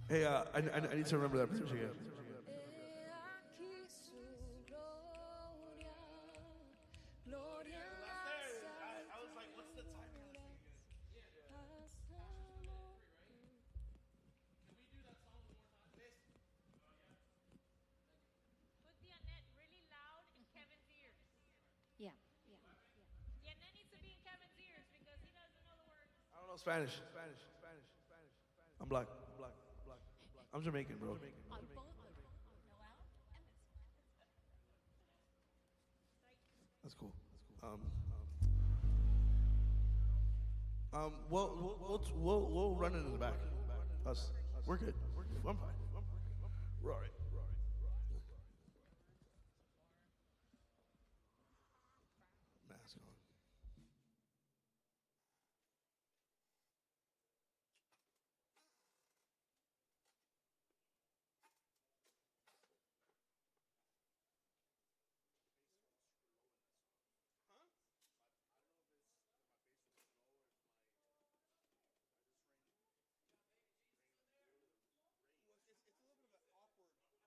Hey, I need to remember that bridge again. E a chi su gloria, gloria I was like, what's the time? passamo. Put the Annette really loud in Kevin's ears. Yeah. The Annette needs to be in Kevin's ears because he doesn't know the words. I don't know Spanish. I'm black. I'm Jamaican, bro. On both Noel and this That's cool. We'll run it in the back. Us. We're good. I'm fine. We're all right. Mask on. It's a little bit of an awkward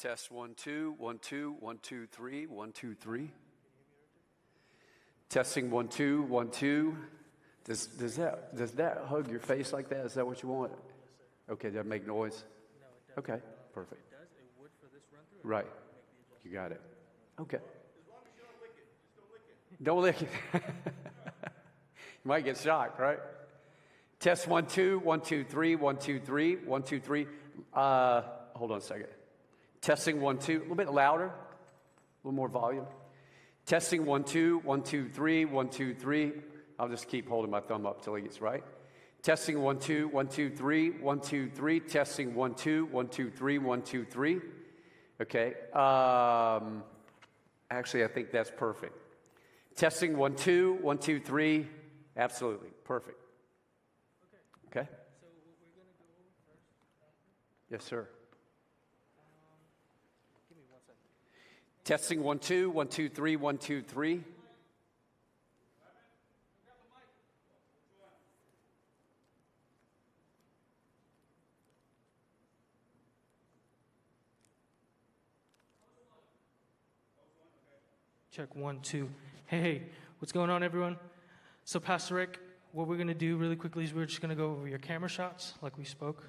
Test 1 2 1 2 1 2 3 1 2 3. Testing 1 2 1 2. Does that hug your face like that? Is that what you want? Okay, does that make noise? Okay, perfect. It does. It would for this run through. Right. You got it. Okay. Don't lick it. You might get shocked, right? Test 1 2 1 2 3 1 2 3 1 2 3. Hold on a second. Testing 1 2. A little bit louder. A little more volume. Testing 1 2 1 2 3 1 2 3. I'll just keep holding my thumb up till he gets right. Testing 1 2 1 2 3 1 2 3. Testing 1 2 1 2 3 1 2 3. Okay. Actually, I think that's perfect. Testing 1 2 1 2 3. Absolutely perfect. Okay. So we're going to go first. Yes, sir. Give me 1 second. Testing 1 2 1 2 3 1 2 3. Check 1 2. Hey, what's going on, everyone? So, Pastor Rick, what we're going to do really quickly is we're just going to go over your camera shots like we spoke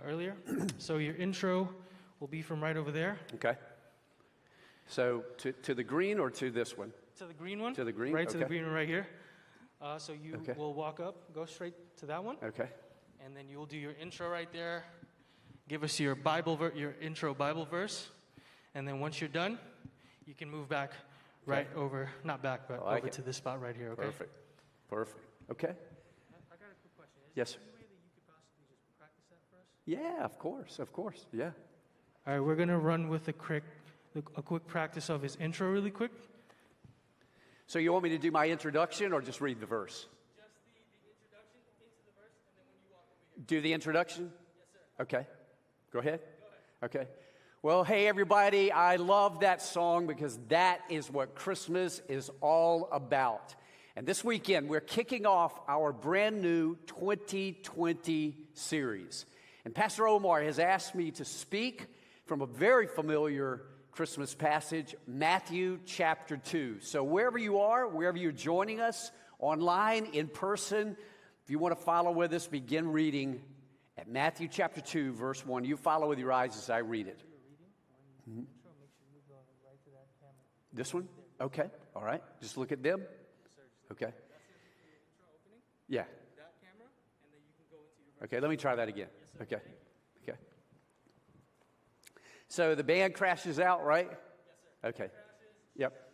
earlier. So your intro will be from right over there. Okay. So to the green or to this one? To the green one. To the green? Right to the Okay. green one right here. So you Okay. will walk up, go straight to that one, Okay. and then you will do your intro right there. Give us your your intro Bible verse, and then once you're done, you can move back right over, not back, but I like over it. to this spot right here. Okay. Perfect. Perfect. Okay. I got a quick question. Is Yes, there sir. any way that you could possibly just practice that for us? Yeah, of course. Of course. Yeah. All right, we're gonna run with a quick practice of his intro really quick. So you want me to do my introduction or just read the verse? Just the introduction into the verse, and then when you walk over here. Do the introduction? Yes, sir. Okay. Go ahead. Okay. Well, hey, everybody. I love that song because that is what Christmas is all about. And this weekend, we're kicking off our brand new 2020 series. And Pastor Omar has asked me to speak from a very familiar Christmas passage, Matthew chapter 2. So wherever you are, wherever you're joining us, online, in person, if you want to follow with us, begin reading at Matthew chapter 2, verse 1. You follow with your eyes as I read it. This one? Okay. All right. Just look at them. Okay. Yeah. That camera, and then you can go into your. Okay, let me try that again. Okay. Okay. So the band crashes out, right? Yes, sir. Okay. Yep.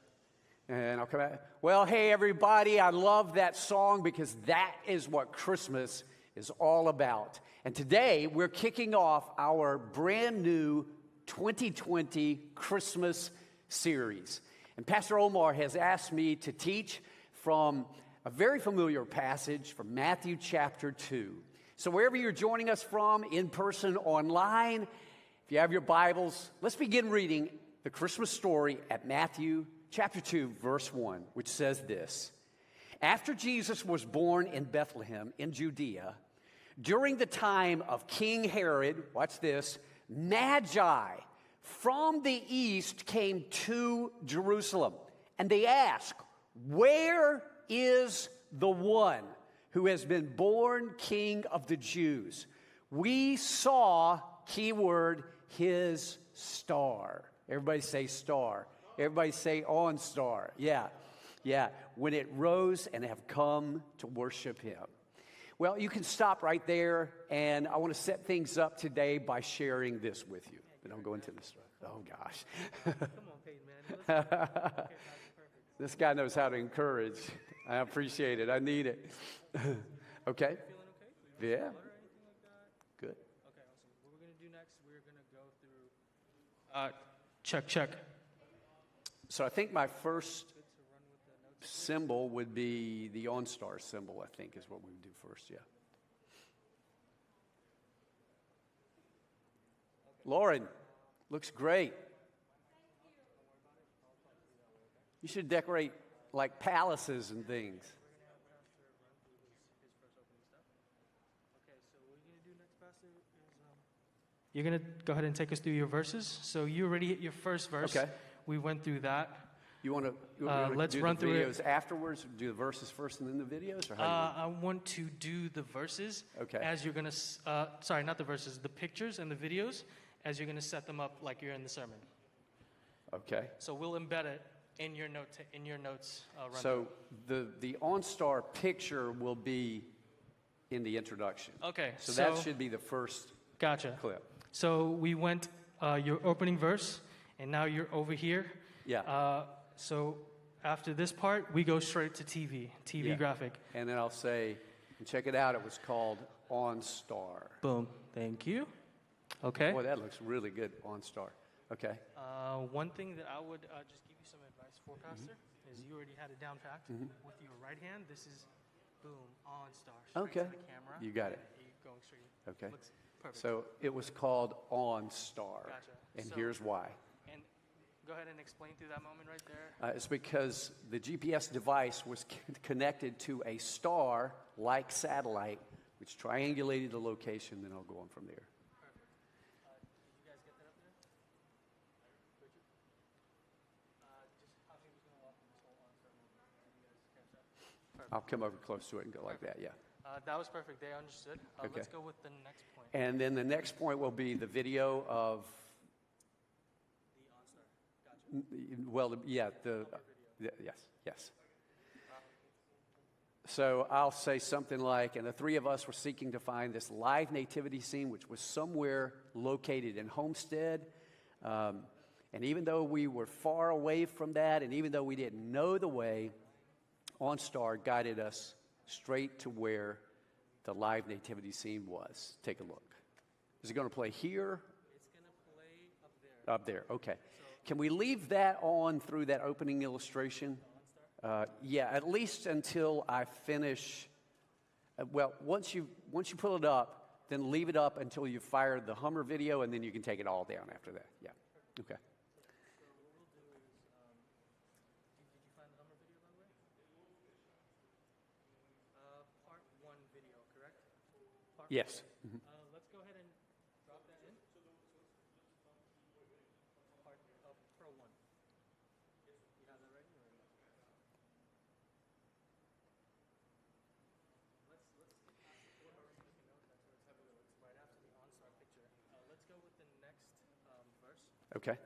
And I'll come out. Well, hey, everybody, I love that song because that is what Christmas is all about. And today we're kicking off our brand new 2020 Christmas series. And Pastor Omar has asked me to teach from a very familiar passage from Matthew chapter 2. So wherever you're joining us from, in person, online, if you have your Bibles, let's begin reading the Christmas story at Matthew chapter 2, verse 1, which says this. After Jesus was born in Bethlehem in Judea, during the time of King Herod, watch this, Magi from the east came to Jerusalem, and they asked, where is the one who has been born King of the Jews? We saw, keyword, his star. Everybody say star. Everybody say on star. Yeah. When it rose and have come to worship him. Well, you can stop right there, and I want to set things up today by sharing this with you. But I'll go into this. Oh, gosh. Come on, Peyton, man. Okay, perfect. This guy knows how to encourage. I appreciate it. I need it. Okay? Feeling okay? Yeah. Water or anything like that? Good. Okay, awesome. What we're gonna do next? We're gonna go through. Check. So I think my first symbol would be the OnStar symbol, I think, is what we would do first, yeah. Lauren, looks great. You should decorate like palaces and things. Okay, so what we're gonna do next, Pastor, is you're going to go ahead and take us through your verses. So you already hit your first verse. Okay. We went through that. You want to let's do run the through it. videos afterwards? Do the verses first and then the videos? Or how I want to do the verses Okay. as you're going to, sorry, not the verses, the pictures and the videos as you're going to set them up like you're in the sermon. Okay. So we'll embed it in your notes. Run So the OnStar picture will be in the introduction. Okay, So, so- that should be the first Gotcha. clip. So we went your opening verse, and now you're over here. Yeah. So after this part, we go straight to TV Yeah. graphic. And then I'll say, and check it out. It was called OnStar. Boom. Thank you. Okay. Boy, that looks really good, OnStar. Okay. One thing that I would just give you some advice for, Pastor, is you already had it down packed. With your right hand, this is, boom, OnStar. Straight Okay. to the camera. You got it. Yeah, you're going straight. Okay. Looks perfect. So it was called OnStar. Gotcha. And So- here's why. And go ahead and explain through that moment right there. It's because the GPS device was connected to a star-like satellite, which triangulated the location. Then I'll go on from there. Did you guys get that up there? Richard? Just how he was going to walk in this whole OnStar moment. Did you guys catch that? Perfect. I'll come over close to it and go like that, yeah. That was perfect. They understood. Okay. Let's go with the next point. And then the next point will be the video of, The OnStar. Gotcha. well, yeah, yes. So I'll say something like, and the three of us were seeking to find this live nativity scene, which was somewhere located in Homestead. And even though we were far away from that, and even though we didn't know the way, OnStar guided us straight to where the live nativity scene was. Take a look. Is it going to play here? It's going to play up there. Up there, okay. Can we leave that on through that opening illustration? Yeah, at least until I finish. Well, once you pull it up, then leave it up until you fire the Hummer video, and then you can take it all down after that. Yeah, okay. So what we'll do is, did you find the Hummer video, by the way? Part 1 video, correct? Part Yes. Let's go ahead and drop that in. Part of Pro 1. You have that ready? Or no? It's right after the OnStar picture. Let's go with the next verse. Okay.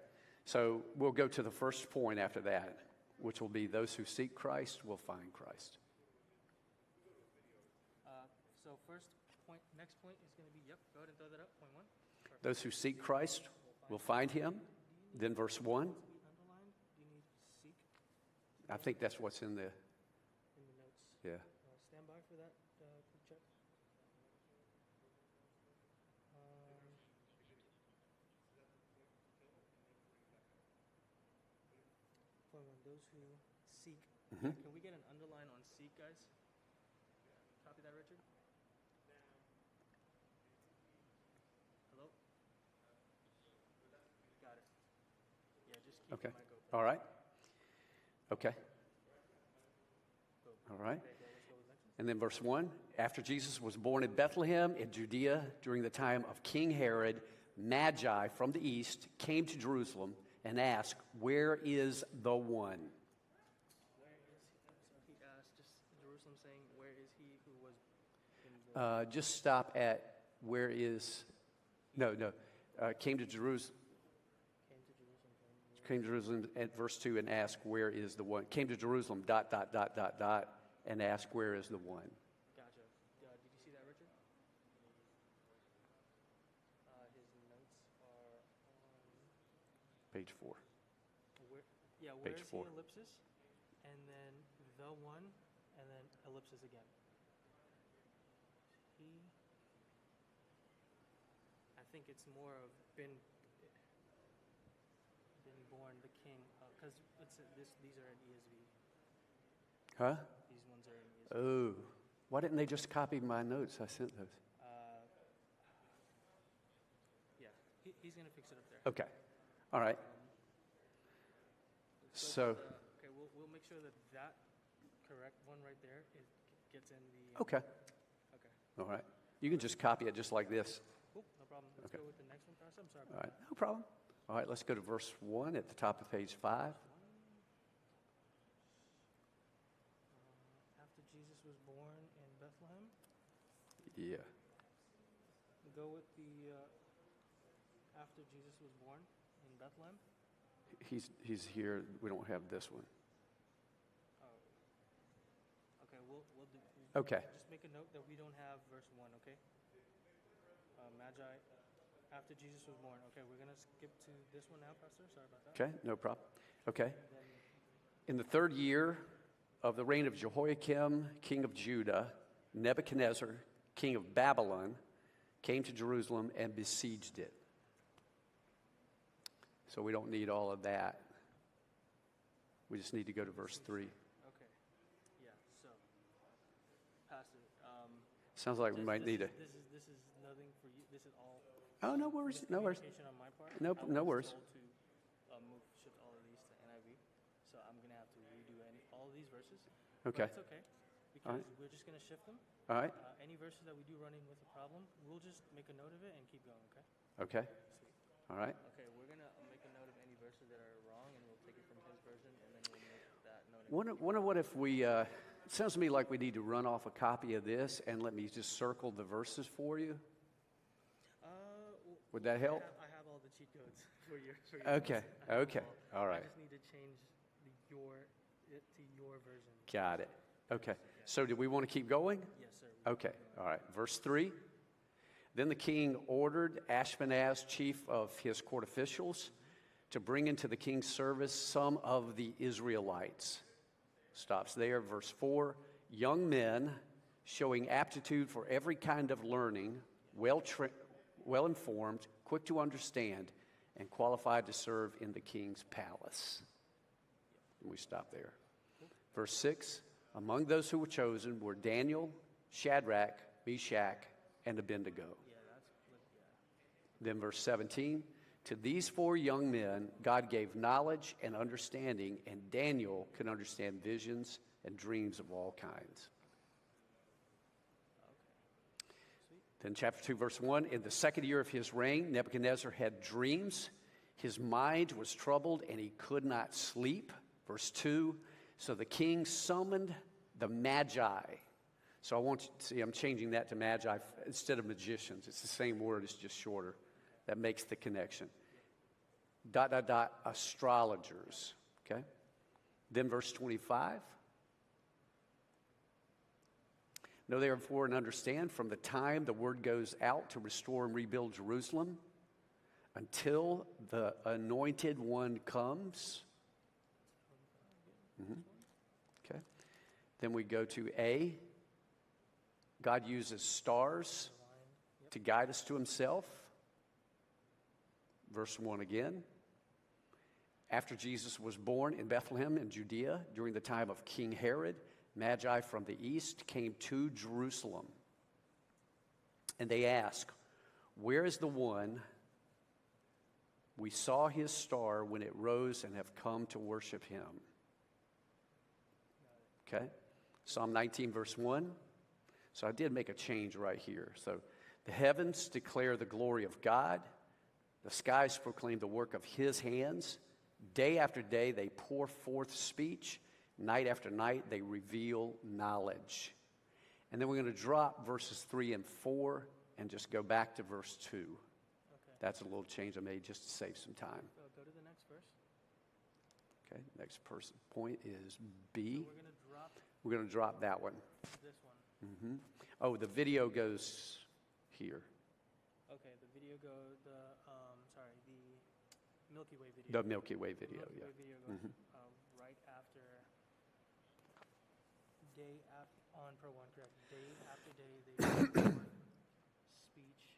So we'll go to the first point after that, which will be those who seek Christ will find Christ. So first point, next point is going to be, yep, go ahead and throw that up, point 1. Perfect. Those who seek Christ will find him. Then verse 1. Underline, do you need seek I think that's what's in the, in the notes? yeah. Stand by for that quick check. Point 1, those who seek. Mhm. Can we get an underline on seek, guys? Copy that, Richard? Hello? Got it. Yeah, just keep Okay. the mic open. All right. Okay. All right. Okay, go, let's go with the next one. And then verse 1, after Jesus was born in Bethlehem in Judea during the time of King Herod, Magi from the east came to Jerusalem and asked, "Where is the one?" Where is he? So he asked, just Jerusalem saying, where is he who was in the... Just stop at where is, came to Jerusalem. Came to Jerusalem at verse 2 and asked, "Where is the one?" Came to Jerusalem, ... and asked, "Where is the one?" Gotcha. Did you see that, Richard? His notes are on... Page 4. Where, yeah, where Page is 4. he, ellipsis, and then the one, and then ellipsis again. He... I think it's more of been born the king, because these are in ESV. Huh? These ones are in ESV. Oh. Why didn't they just copy my notes? I sent those. Yeah, he's going to fix it up there. Okay. All right. So, Okay, we'll make sure that that correct one right there gets in the... okay. Okay. All right. You can just copy it just like this. Cool, no problem. Let's Okay. go with the next one, Pastor. I'm sorry All about right, no problem. All right, let's go to verse 1 at the top of page 5. After Jesus was born in Bethlehem, Yeah. go with the after Jesus was born in Bethlehem. He's here. We don't have this one. Okay, we'll do. Okay. Just make a note that we don't have verse 1, okay? Magi, after Jesus was born. Okay, we're going to skip to this one now, Pastor. Sorry about that. Okay, no problem. Okay. In the 3rd year of the reign of Jehoiakim, king of Judah, Nebuchadnezzar, king of Babylon, came to Jerusalem and besieged it. So we don't need all of that. We just need to go to verse 3. Okay. Yeah, so, Pastor, Sounds like we might need a... This is nothing for you. This is all Oh, no worries, no worries. miscommunication on my part. Nope, I no was worries. told to shift all of these to NIV, so I'm going to have to redo all of these verses. Okay. But it's okay, All because right. we're just going to shift them. All right, Any verses that we do run in with a problem, we'll just make a note of it and keep going, okay? okay, Sweet. all right. Okay, we're going to make a note of any verses that are wrong, and we'll take it from his version, and then we'll make that note. Wonder what if we, it sounds to me like we need to run off a copy of this and let me just circle the verses for you. Would that help? I have all the cheat codes for your Okay, notes. I have okay, them all I right. just need to change it to your version. Got it. Okay, so do we want to keep going? Yes, sir. Okay, all right. Verse 3. Then the king ordered Ashpenaz, chief of his court officials, to bring into the king's service some of the Israelites. Stops there. Verse 4. Young men showing aptitude for every kind of learning, well informed, quick to understand, and qualified to serve in the king's palace. And we stop there. Verse 6. Among those who were chosen were Daniel, Shadrach, Meshach, and Abednego. Then verse 17, to these 4 young men God gave knowledge and understanding, and Daniel could understand visions and dreams of all kinds. Then chapter 2, verse 1, in the 2nd year of his reign, Nebuchadnezzar had dreams. His mind was troubled, and he could not sleep. Verse 2, so the king summoned the Magi. So I want you to see, I'm changing that to Magi instead of magicians. It's the same word, it's just shorter. That makes the connection. ... astrologers. Okay? Then verse 25. Know therefore and understand from the time the word goes out to restore and rebuild Jerusalem until the anointed one comes. Okay. Then we go to A. God uses stars to guide us to himself. Verse 1 again. After Jesus was born in Bethlehem in Judea during the time of King Herod, Magi from the east came to Jerusalem. And they asked, where is the one we saw his star when it rose and have come to worship him? Okay? Psalm 19, verse 1. So I did make a change right here. So the heavens declare the glory of God. The skies proclaim the work of his hands. Day after day they pour forth speech. Night after night they reveal knowledge. And then we're going to drop verses 3 and 4 and just go back to verse 2. Okay. That's a little change I made just to save some time. Go to the next verse. Okay, next point is B. So we're going to drop We're going to drop that one. this one. Oh, the video goes here. Okay, the video the Milky Way video. The Milky Way video, Milky yeah. Way video goes right after on per one, correct. Day after day, they record speech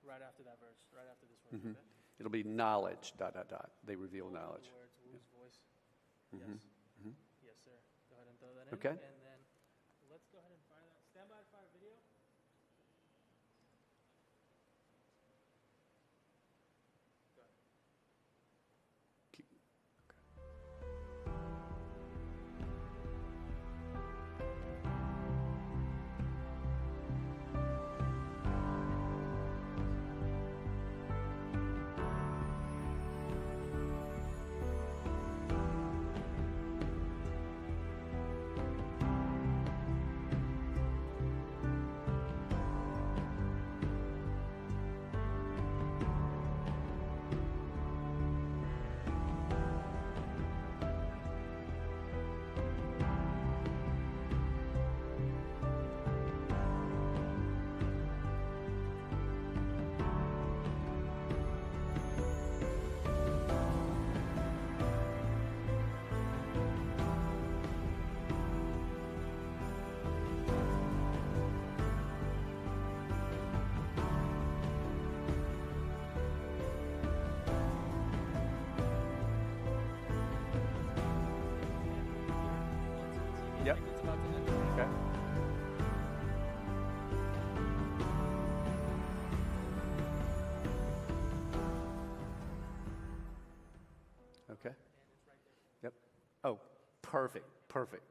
right after that verse, right after this verse. Okay? It'll be knowledge, ... They reveal All the knowledge. words, whose voice. Yes. Yes, sir. Go ahead and throw that in. Okay. And then let's go ahead and fire that. Stand by to fire video. Go ahead. Perfect, perfect.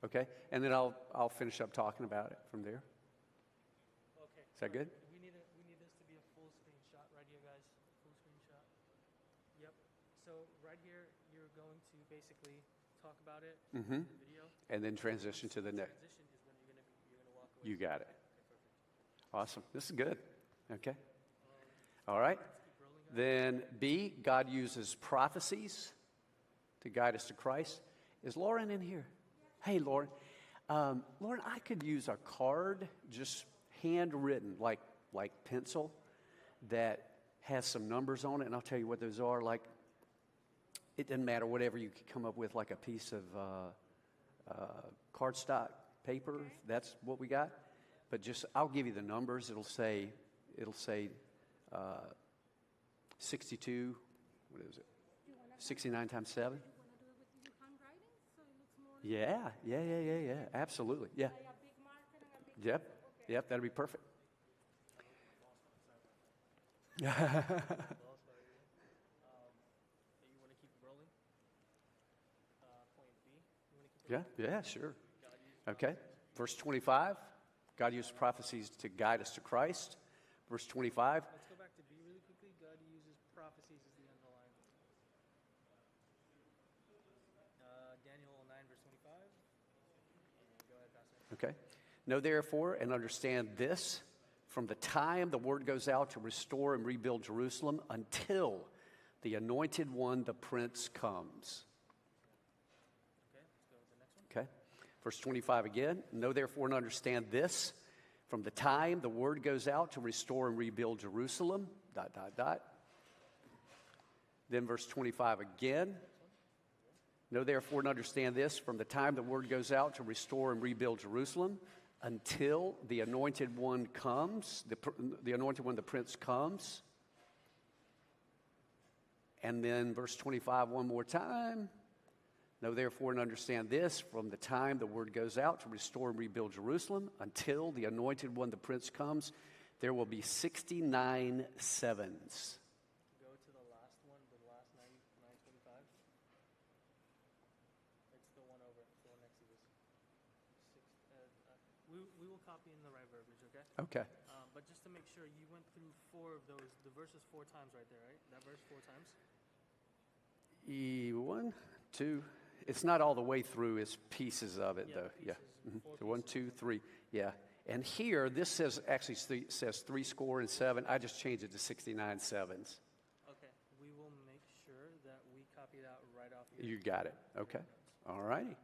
Okay, and then I'll finish up talking about it from there. Okay. Is that good? We need this to be a full screen shot right here, guys. Full screen shot. Yep. So right here, you're going to basically talk about it in the video. And then transition to the next. Transition is when you're gonna walk away. You got it. Okay, perfect. Awesome. This is good. Okay. All right. Then B, God uses prophecies to guide us to Christ. Is Lauren in here? Hey, Lauren. Lauren, I could use a card, just handwritten, like pencil, that has some numbers on it, and I'll tell you what those are. Like, it doesn't matter, whatever you could come up with, like a piece of cardstock paper. That's what we got. But just, I'll give you the numbers. It'll say 62. What is it? 69 times 7. Want to do it with your handwriting so it looks more Yeah. Absolutely. Yeah. like a big marker and a big Yep. That'll be perfect. You want to keep it rolling? Point B. You want to keep it Yeah. Sure. Okay. Verse 25. God used prophecies to guide us to Christ. Verse 25. Let's go back to B really quickly. God uses prophecies as the underline. Daniel 9, verse 25. And go ahead, Pastor. Okay. Know therefore and understand this, from the time the word goes out to restore and rebuild Jerusalem until the anointed one, the prince, comes. Okay, let's go with the next one. Okay. Verse 25 again. Know therefore and understand this, from the time the word goes out to restore and rebuild Jerusalem, ... Then verse 25 again. Know therefore and understand this, from the time the word goes out to restore and rebuild Jerusalem until the anointed one comes, the anointed one, the prince, comes. And then verse 25 one more time. Know therefore and understand this, from the time the word goes out to restore and rebuild Jerusalem until the anointed one, the prince, comes, there will be 69 sevens. Go to the last one, the last 925. It's the one over, the one next to this. We will copy in the right verbiage, okay? Okay. But just to make sure, you went through 4 of those, the verses 4 times right there, right? That verse 4 times? 1, 2. It's not all the way through. It's pieces of it, Yeah, though. Yeah. pieces, 4 So 1, pieces. 2, 3. Yeah. And here, this says actually says 67. I just changed it to 69 sevens. Okay, we will make sure that we copy that right off here. You got it. Okay. All righty.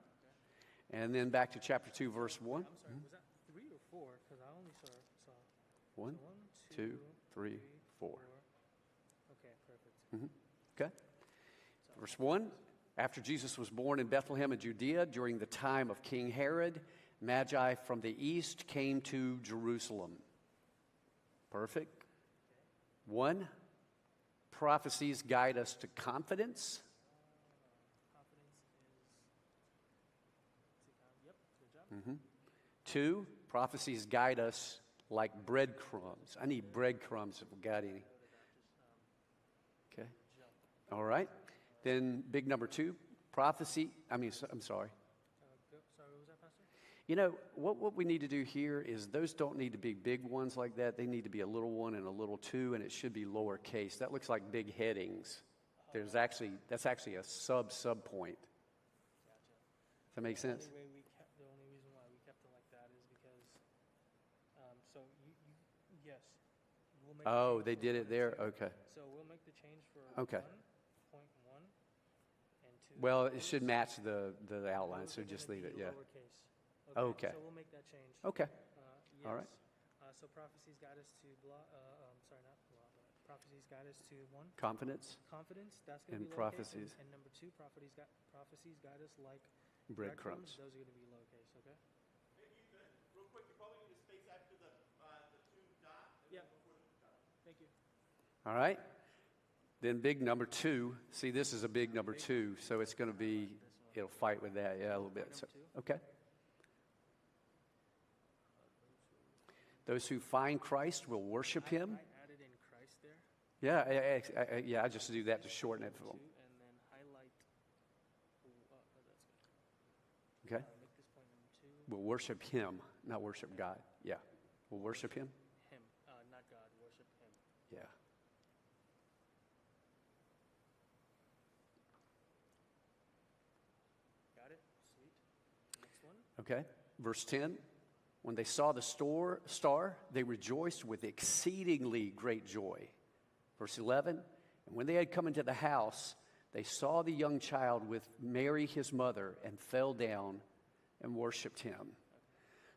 And then back to chapter 2, verse 1. I'm sorry, was that 3 or 4? Because I only saw 1, so 2, 3, 4. Okay, perfect. Okay. Verse 1. After Jesus was born in Bethlehem in Judea during the time of King Herod, Magi from the east came to Jerusalem. Perfect. 1. Prophecies guide us to confidence. Confidence is, yep, good job. 2. Prophecies guide us like breadcrumbs. I need breadcrumbs if we got any. Okay. All right. Then big number 2. Prophecy. I'm sorry. Sorry, what was that, Pastor? You know, what we need to do here is those don't need to be big ones like that. They need to be a little 1 and a little 2, and it should be lowercase. That looks like big headings. That's actually a sub point. Gotcha. Does that make sense? The only reason why we kept it like that is because, so yes. We'll make Oh, the they change did for it there? 1 Okay. So we'll make the change for Okay. 1.1 and 2. Well, it should match the outline, so Those are just gonna leave it, be yeah. lowercase. Okay. So we'll make that change. Okay. Yes. All right. So prophecies guide us to prophecies guide us to 1. Confidence, Confidence, that's going And to be lowercase. prophecies. And number 2, prophecies guide us like breadcrumbs. Those are going to be lowercase, okay? Real quick, you probably need to space after the 2 dots. Yeah. Thank you. All right. Then big number 2. See, this is a big number 2, so it's going to be, it'll fight with that, yeah, a little bit. So, okay. Those who find Christ will worship him. I added in Christ there. Yeah, I just do that to shorten it for them. And then highlight. That's good. We'll worship him, not worship God. Yeah. We'll worship him? Him, not God. Worship him. Yeah. Got it? Sweet. Next one. Okay. Verse 10. When they saw the star, they rejoiced with exceedingly great joy. Verse 11. And when they had come into the house, they saw the young child with Mary his mother and fell down and worshiped him.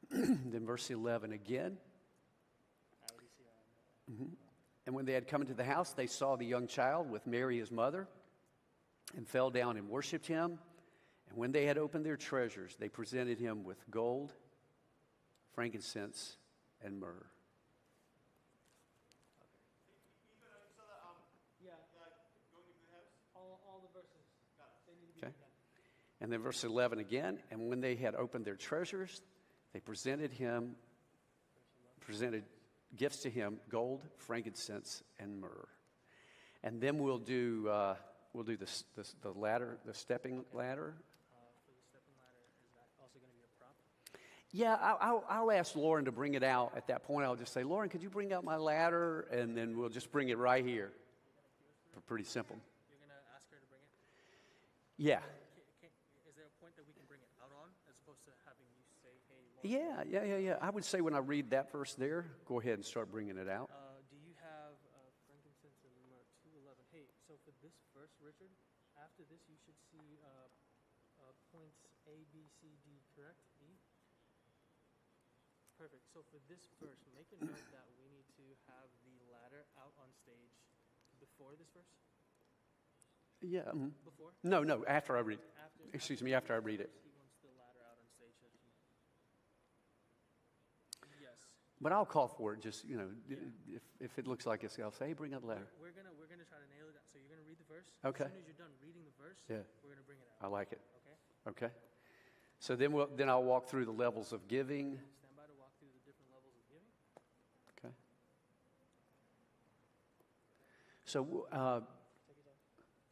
Then verse 11 again. And when they had come into the house, they saw the young child with Mary his mother and fell down and worshiped him. And when they had opened their treasures, they presented him with gold, frankincense, and myrrh. Yeah. All the verses. They need to be Okay. done. And then verse 11 again. And when they had opened their treasures, they presented gifts to him, gold, frankincense, and myrrh. And then we'll do the ladder, the stepping ladder. For the stepping ladder, is that also going to be a prop? Yeah, I'll ask Lauren to bring it out. At that point, I'll just say, Lauren, could you bring out my ladder? And then we'll just bring it right here. Pretty simple. You're going to ask her to bring it? Yeah. Is there a point that we can bring it out on as opposed to having you say, hey, Lauren, Yeah. I would say when I read that verse there, go ahead and start bringing it out. do you have frankincense and myrrh 2:11? Hey, so for this verse, Richard, after this you should see points A, B, C, D, correct? E? Perfect. So for this verse, make a note that we need to have the ladder out on stage before this verse? Yeah. Before? No, after I read. After? After I read it. He wants the ladder out on stage. So that yes. But I'll call for it. Just if it looks like it's, I'll say, hey, bring out the ladder. We're gonna try to nail it down. So you're gonna read the verse. Okay. As soon as you're done reading the verse, Yeah. we're gonna bring it I out. like it. Okay. Okay. So then I'll walk through the levels of giving. Stand by to walk through the different levels of giving. Okay. So Take it down.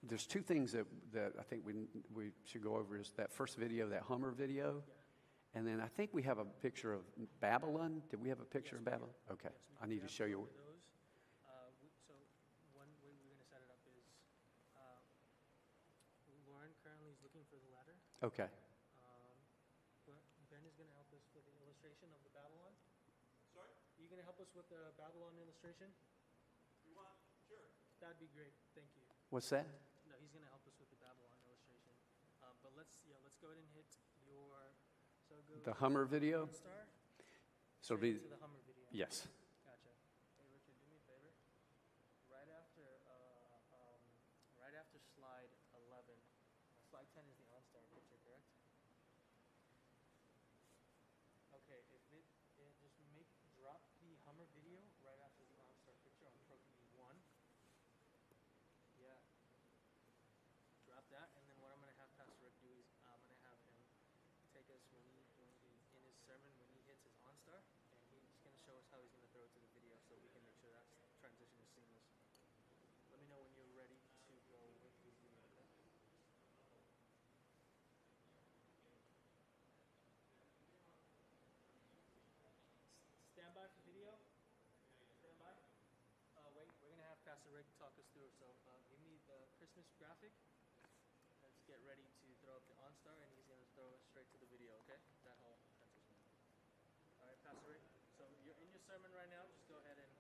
there's two things that I think we should go over. Is that first video, that Hummer video, and then I think we have a picture of Babylon. Did we have a picture of Babylon? Okay. I need to show you. Those. So one way we're going to set it up is Lauren currently is looking for the ladder. Okay. But Ben is going to help us with the illustration of the Babylon. Sorry? Are you going to help us with the Babylon illustration? You want? Sure. That'd be great. Thank you. What's that? No, he's going to help us with the Babylon illustration. But let's go ahead and hit your. So go The Hummer video. star. So it'll be To the Hummer video. yes. Gotcha. Hey, Richard, do me a favor. Right after slide 11, slide 10 is the OnStar picture, correct? Okay, just drop the Hummer video right after the OnStar picture on Pro TV 1. Yeah. Drop that, and then what I'm going to have Pastor Rick do is I'm going to have him take us in his sermon when he hits his OnStar, and he's going to show us how he's going to throw it to the video so we can make sure that transition is seamless. Let me know when you're ready to go with the video. Okay? Stand by for video. Stand by. Wait, we're going to have Pastor Rick talk us through. So give me the Christmas graphic. Let's get ready to throw up the OnStar, and he's going to throw it straight to the video, okay? That whole transition. All right, Pastor Rick. So you're in your sermon right now. Just go ahead and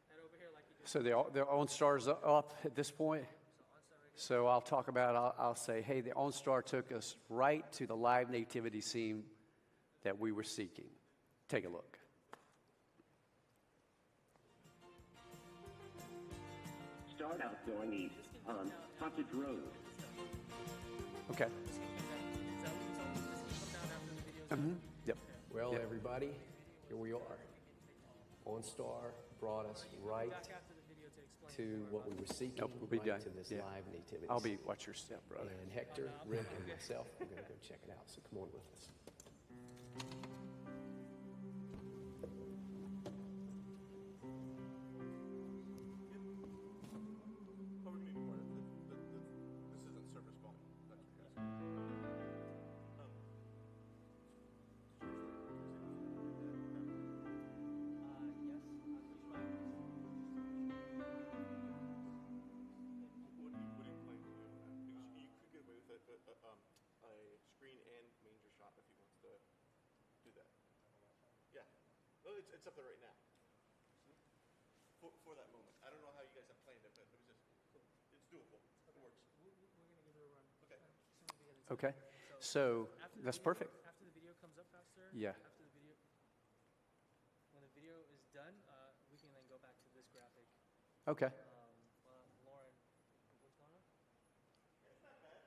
head over here like you did. So the OnStar's up at this point. So I'll talk about. I'll say, hey, the OnStar took us right to the live nativity scene that we were seeking. Take a look. Start out going east on Cottage Road. Okay. Is that what you told me? Just come down after the video's done? Yep. Well, Yep. everybody, here we are. OnStar brought us right Back after the video to explain to more what about we were seeking, Nope, we'll be right done. to this Yeah. live nativity. I'll be. Watch your step, brother. And Hector, Rick, and myself, we're going to go check it out. So come on with us. This isn't service volume. That's what you guys. it's up there right now. For that moment. I don't know how you guys have planned it, but it was just, it's doable. It works. We're going to give it a run. Okay. As soon as we get it. Okay. So After the that's video- perfect. After the video comes up, Pastor. Yeah. After the video, when the video is done, we can then go back to this graphic. Okay. Lauren, what's going on? It's not bad.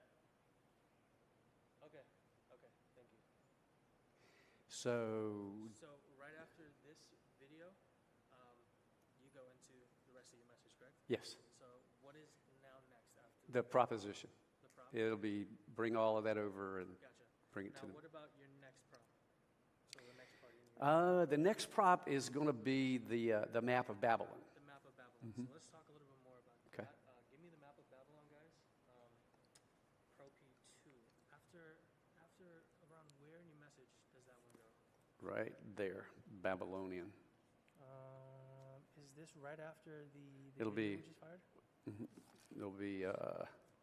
Okay. Okay. Thank you. So So right after this video, you go into the rest of your message, correct? yes, So what is now next after the proposition. the prop? It'll be bring all of that over and Gotcha. bring it Now to them. what about your next prop? So the next part. You The next prop is going to be the map of Babylon. the map of Babylon. So let's talk a little bit more about Okay. that. Give me the map of Babylon, guys. Pro P2. After around where in your message does that one go? Right there, Babylonian. Is this right after the It'll video be- we just fired? There'll be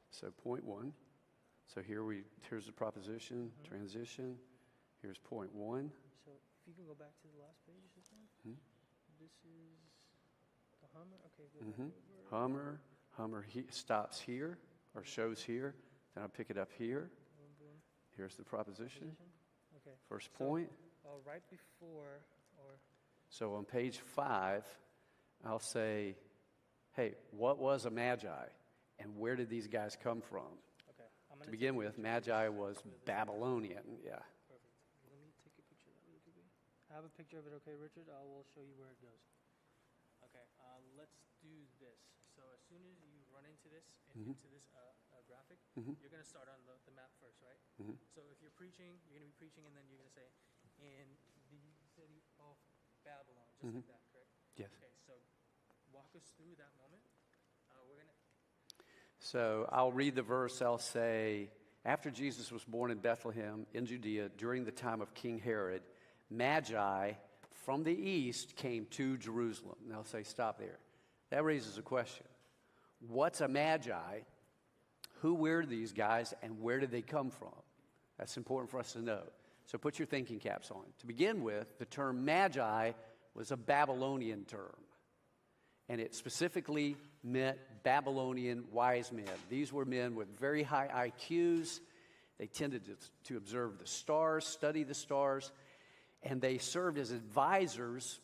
so point one. So here's the proposition, transition. Here's point one. So if you can go back to the last page, this is the Hummer. Okay, go back over. Hummer stops here or shows here. Then I'll pick it up here. Boom, boom. Here's the proposition. Position. Okay. First So- point. Right before, or So on page 5, I'll say, hey, what was a magi? And where did these guys come from? okay, I'm To gonna begin take a with, picture magi of this. was Babylonian. Yeah. Perfect. Let me take a picture of that really quickly. I have a picture of it. Okay, Richard. I will show you where it goes. Okay, let's do this. So as soon as you run into this into this graphic, you're gonna start on the map first, right? So if you're preaching, you're gonna be preaching, and then you're gonna say, "In the city of Babylon," just like that, correct? Yes. Okay, so walk us through that moment. We're gonna. So I'll read the verse. I'll say, after Jesus was born in Bethlehem in Judea during the time of King Herod, magi from the east came to Jerusalem. And I'll say, stop there. That raises a question. What's a magi? Who were these guys and where did they come from? That's important for us to know. So put your thinking caps on. To begin with, the term magi was a Babylonian term. And it specifically meant Babylonian wise men. These were men with very high IQs. They tended to observe the stars, study the stars, and they served as advisors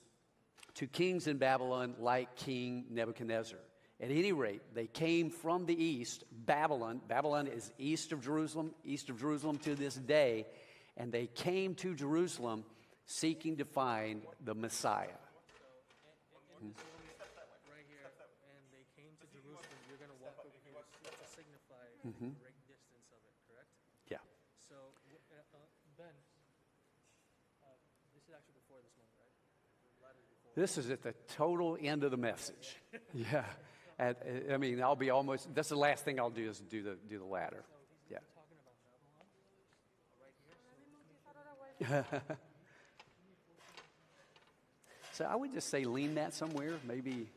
to kings in Babylon like King Nebuchadnezzar. At any rate, they came from the east, Babylon. Babylon is east of Jerusalem to this day, and they came to Jerusalem seeking to find the Messiah. Right here, and they came to Jerusalem. You're going to walk over here to signify the great distance of it, correct? Yeah. So, Ben, this is actually before this moment, right? The ladder's before. This is at the total end of the message. Yeah. I mean, I'll be almost, that's the last thing I'll do is do the ladder. So he's Yeah. talking about Babylon, right here. So So I would just say lean that somewhere, maybe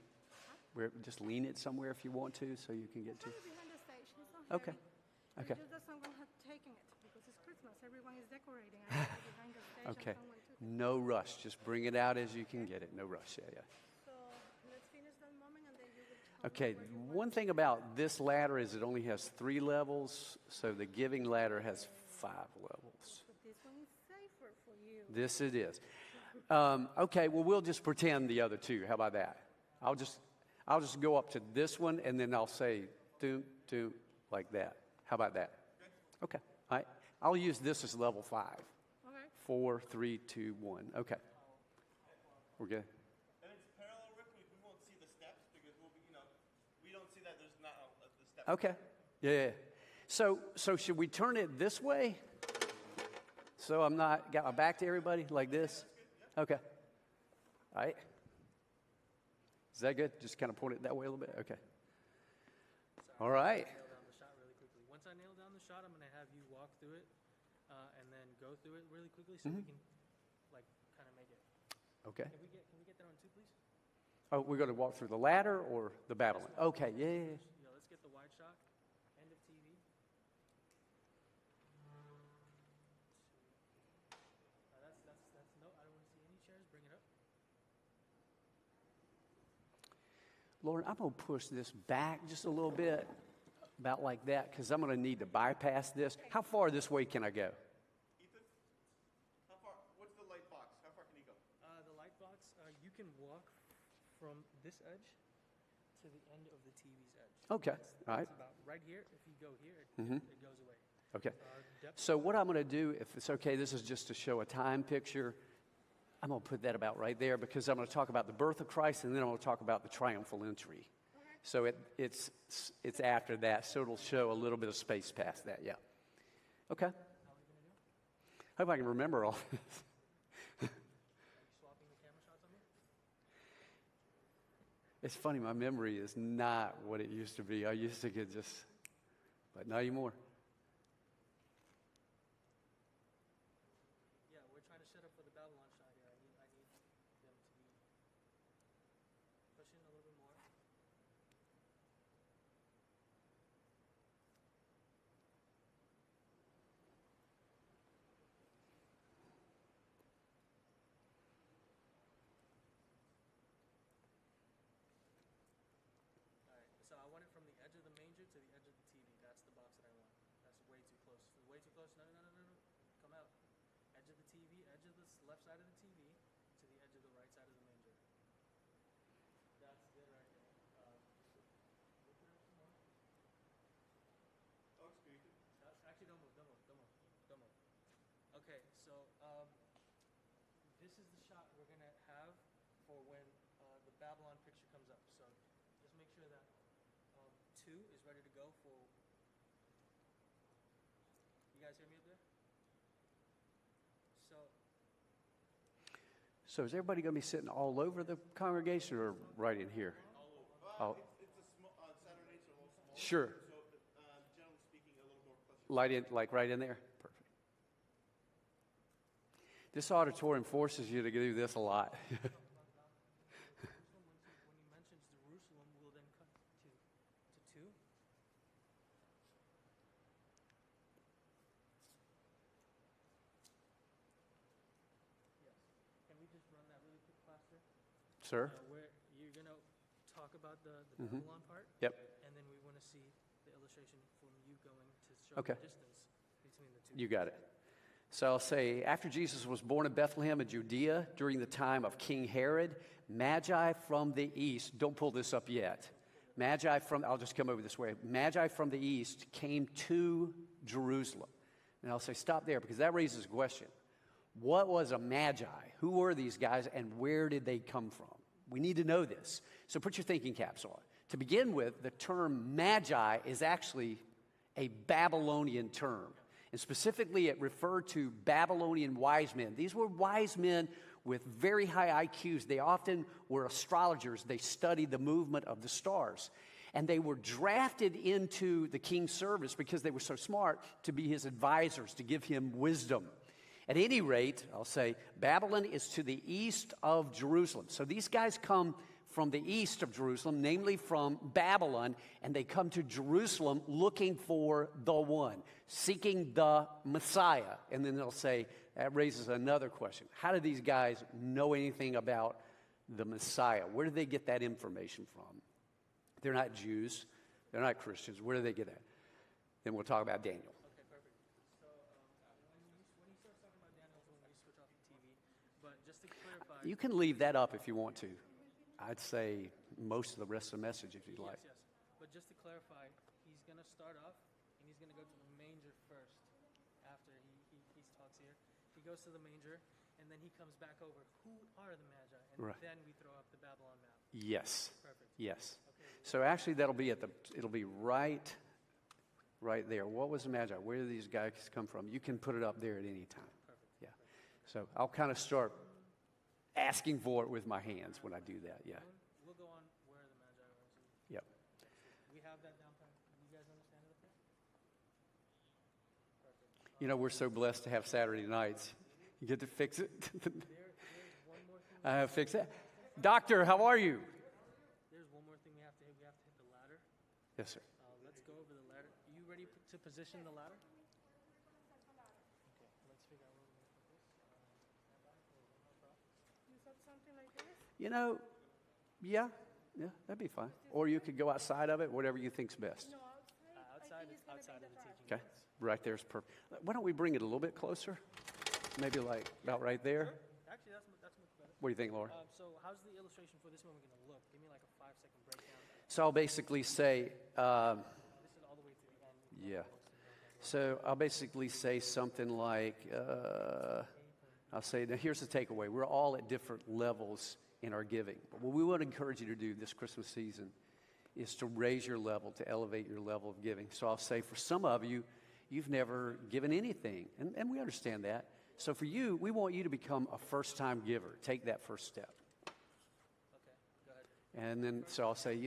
just lean it somewhere if you want to so you can get to. Behind the stage. It's not Okay. heavy. Okay. It's just that someone had taken it because it's Christmas. Everyone is decorating. I have it behind the stage Okay. and someone took it. No rush. Just bring it out as you can get it. No rush. Yeah. So let's finish that moment and then you will tell Okay. me where you One thing about this ladder is it only has 3 levels, so the giving ladder has 5 levels. But this one is safer for you. This it is. Okay, well, we'll just pretend the other 2. How about that? I'll just go up to this one, and then I'll say, do, like that. How about that? Okay. All right. I'll use this as level 5. Okay. 4, 3, 2, 1. Okay. We're good. And it's parallel, Rick. We won't see the steps because we'll be, we don't see that there's not the steps. Okay. Yeah. So should we turn it this way? So I'm not got my back to everybody like this? Okay. All right. Is that good? Just kind of point it that way a little bit? Okay. All right. nail down the shot really quickly. Once I nail down the shot, I'm going to have you walk through it and then go through it really quickly so we can, kind of make it. Okay. Can we get that on 2, please? Oh, we're going to walk through the ladder or the Babylon? Okay. Yeah. Let's get the wide shot. End of TV. That's no. I don't want to see any chairs. Bring it up. Lauren, I'm going to push this back just a little bit, about like that, because I'm going to need to bypass this. How far this way can I go? Ethan, how far? What's the light box? How far can you go? The light box, you can walk from this edge to the end of the TV's edge. Okay, all right. It's about right here. If you go here, it goes away. Okay. Depth. So what I'm going to do, if it's okay, this is just to show a time picture. I'm going to put that about right there because I'm going to talk about the birth of Christ and then I'm going to talk about the triumphal entry. So it's after that, so it'll show a little bit of space past that, yeah. Okay. Hope I can remember all this. Swapping the camera shots on me? It's funny, my memory is not what it used to be. I used to get just, but not anymore. Yeah, we're trying to set up for the Babylon shot here. I need them to be pushing a little bit more. All right, so I want it from the edge of the manger to the edge of the TV. That's the box that I want. That's way too close. Way too close. No. Come out. Edge of the TV, edge of the left side of the TV to the edge of the right side of the manger. That's good right there. Look it up some more. Actually, don't move. Okay, so this is the shot we're going to have for when the Babylon picture comes up. So just make sure that 2 is ready to go for... You guys hear me up there? So is everybody going to be sitting all over the congregation or right in here? All over. It's a small, Saturday, so a little small. Sure. So, generally speaking, a little more closer. Light in, like right in there? Perfect. This auditorium forces you to do this a lot. When he mentions Jerusalem, we'll then cut to 2. Yes. Can we just run that really quick, Pastor? Sir? Where you're going to talk about the Babylon part, Yep. and then we want to see the illustration from you going to show Okay. the distance between the 2. You got it. So I'll say, after Jesus was born in Bethlehem in Judea during the time of King Herod, Magi from the east, don't pull this up yet. I'll just come over this way. Magi from the east came to Jerusalem. And I'll say, stop there because that raises a question. What was a Magi? Who were these guys and where did they come from? We need to know this. So put your thinking caps on. To begin with, the term Magi is actually a Babylonian term. And specifically, it referred to Babylonian wise men. These were wise men with very high IQs. They often were astrologers. They studied the movement of the stars. And they were drafted into the king's service because they were so smart to be his advisors, to give him wisdom. At any rate, I'll say, Babylon is to the east of Jerusalem. So these guys come from the east of Jerusalem, namely from Babylon, and they come to Jerusalem looking for the one, seeking the Messiah. And then they'll say, that raises another question. How do these guys know anything about the Messiah? Where do they get that information from? They're not Jews. They're not Christians. Where do they get that? Then we'll talk about Daniel. Okay, perfect. So when you start talking about Daniel, when we switch off the TV, but just to clarify... You can leave that up if you want to. I'd say most of the rest of the message if you'd like. Yes. But just to clarify, he's going to start off, and he's going to go to the manger first after he talks here. He goes to the manger, and then he comes back over. Who are the Magi? And Right. then we throw up the Babylon map. Yes. Perfect. Yes. Okay. So actually it'll be right there. What was the Magi? Where do these guys come from? You can put it up there at any time. Perfect. Yeah. So I'll kind of start asking for it with my hands when I do that. Yeah. We'll go on where the Magi are. So Yep. we have that down pat. You guys understand it up there? Perfect. You know, we're so blessed to have Saturday nights. You get to fix it. There's one more thing. I fix it. Doctor, how are you? There's one more thing we have to hit. We have to hit the ladder. Yes, sir. Let's go over the ladder. You ready to position the ladder? Okay, let's figure out where we're going to put this. You said something like this? You know, yeah. Yeah, that'd be fine. Or you could go outside of it, whatever you think's best. No, outside. I think it's gonna be the trash. Okay, right there's perfect. Why don't we bring it a little bit closer? Maybe like about right there. Actually, that's much better. What do you think, Laura? So how's the illustration for this moment going to look? Give me like a 5-second breakdown. So I'll basically say, This is all the way to the end. yeah. So I'll basically say something like, I'll say, now here's the takeaway. We're all at different levels in our giving. But what we want to encourage you to do this Christmas season is to raise your level, to elevate your level of giving. So I'll say for some of you, you've never given anything, and we understand that. So for you, we want you to become a first-time giver. Take that first step. Okay, go ahead. And then, so I'll say,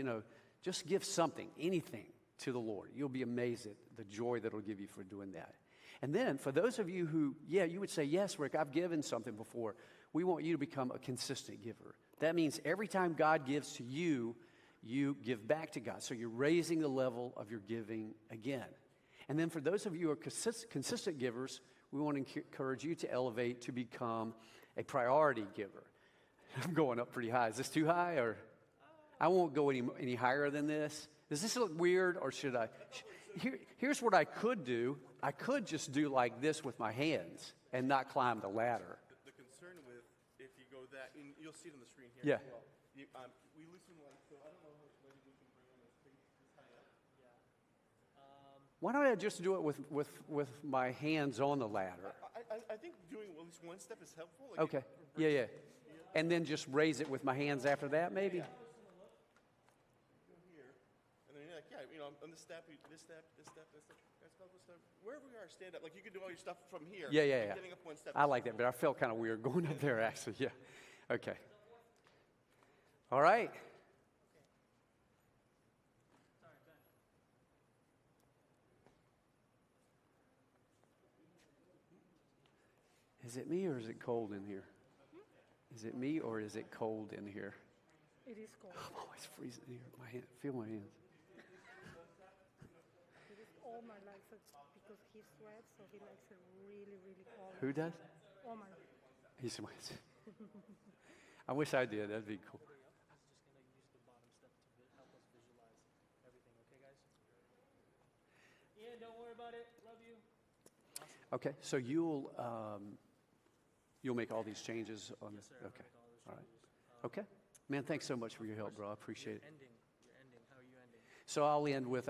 just give something, anything to the Lord. You'll be amazed at the joy that it'll give you for doing that. And then for those of you who, you would say, yes, Rick, I've given something before. We want you to become a consistent giver. That means every time God gives to you, you give back to God. So you're raising the level of your giving again. And then for those of you who are consistent givers, we want to encourage you to elevate to become a priority giver. I'm going up pretty high. Is this too high? Or I won't go any higher than this. Does this look weird, or should I? Here's what I could do. I could just do like this with my hands and not climb the ladder. The concern with if you go that, and you'll see it on the screen here Yeah. as well. We loosen like, so I don't know how much maybe we can bring on this high up. Why don't I just do it with my hands on the ladder? I think doing at least one step is helpful. Like Okay. Yeah. And then just raise it with my hands after that, maybe? Go here, and then you're like, on this step, this step. Wherever we are, stand up. Like you can do all your stuff from here. Yeah. Getting up one step. I like that, but I felt kind of weird going up there, actually. Yeah. Okay. All right. Is it me or is it cold in here? Is it me or is it cold in here? It is cold. I'm always freezing here. My hand, feel my hands. It is all my life. It's because he sweats, so he likes it really, really cold. Who does? Omar. He sweats. I wish I did. That'd be cool. Just going to use the bottom step to help us visualize everything. Okay, guys? Yeah, don't worry about it. Love you. Okay, so you'll make all these changes on this. Okay, all right. Okay, man, thanks so much for your help, bro. I appreciate it. You're ending. How are you ending? So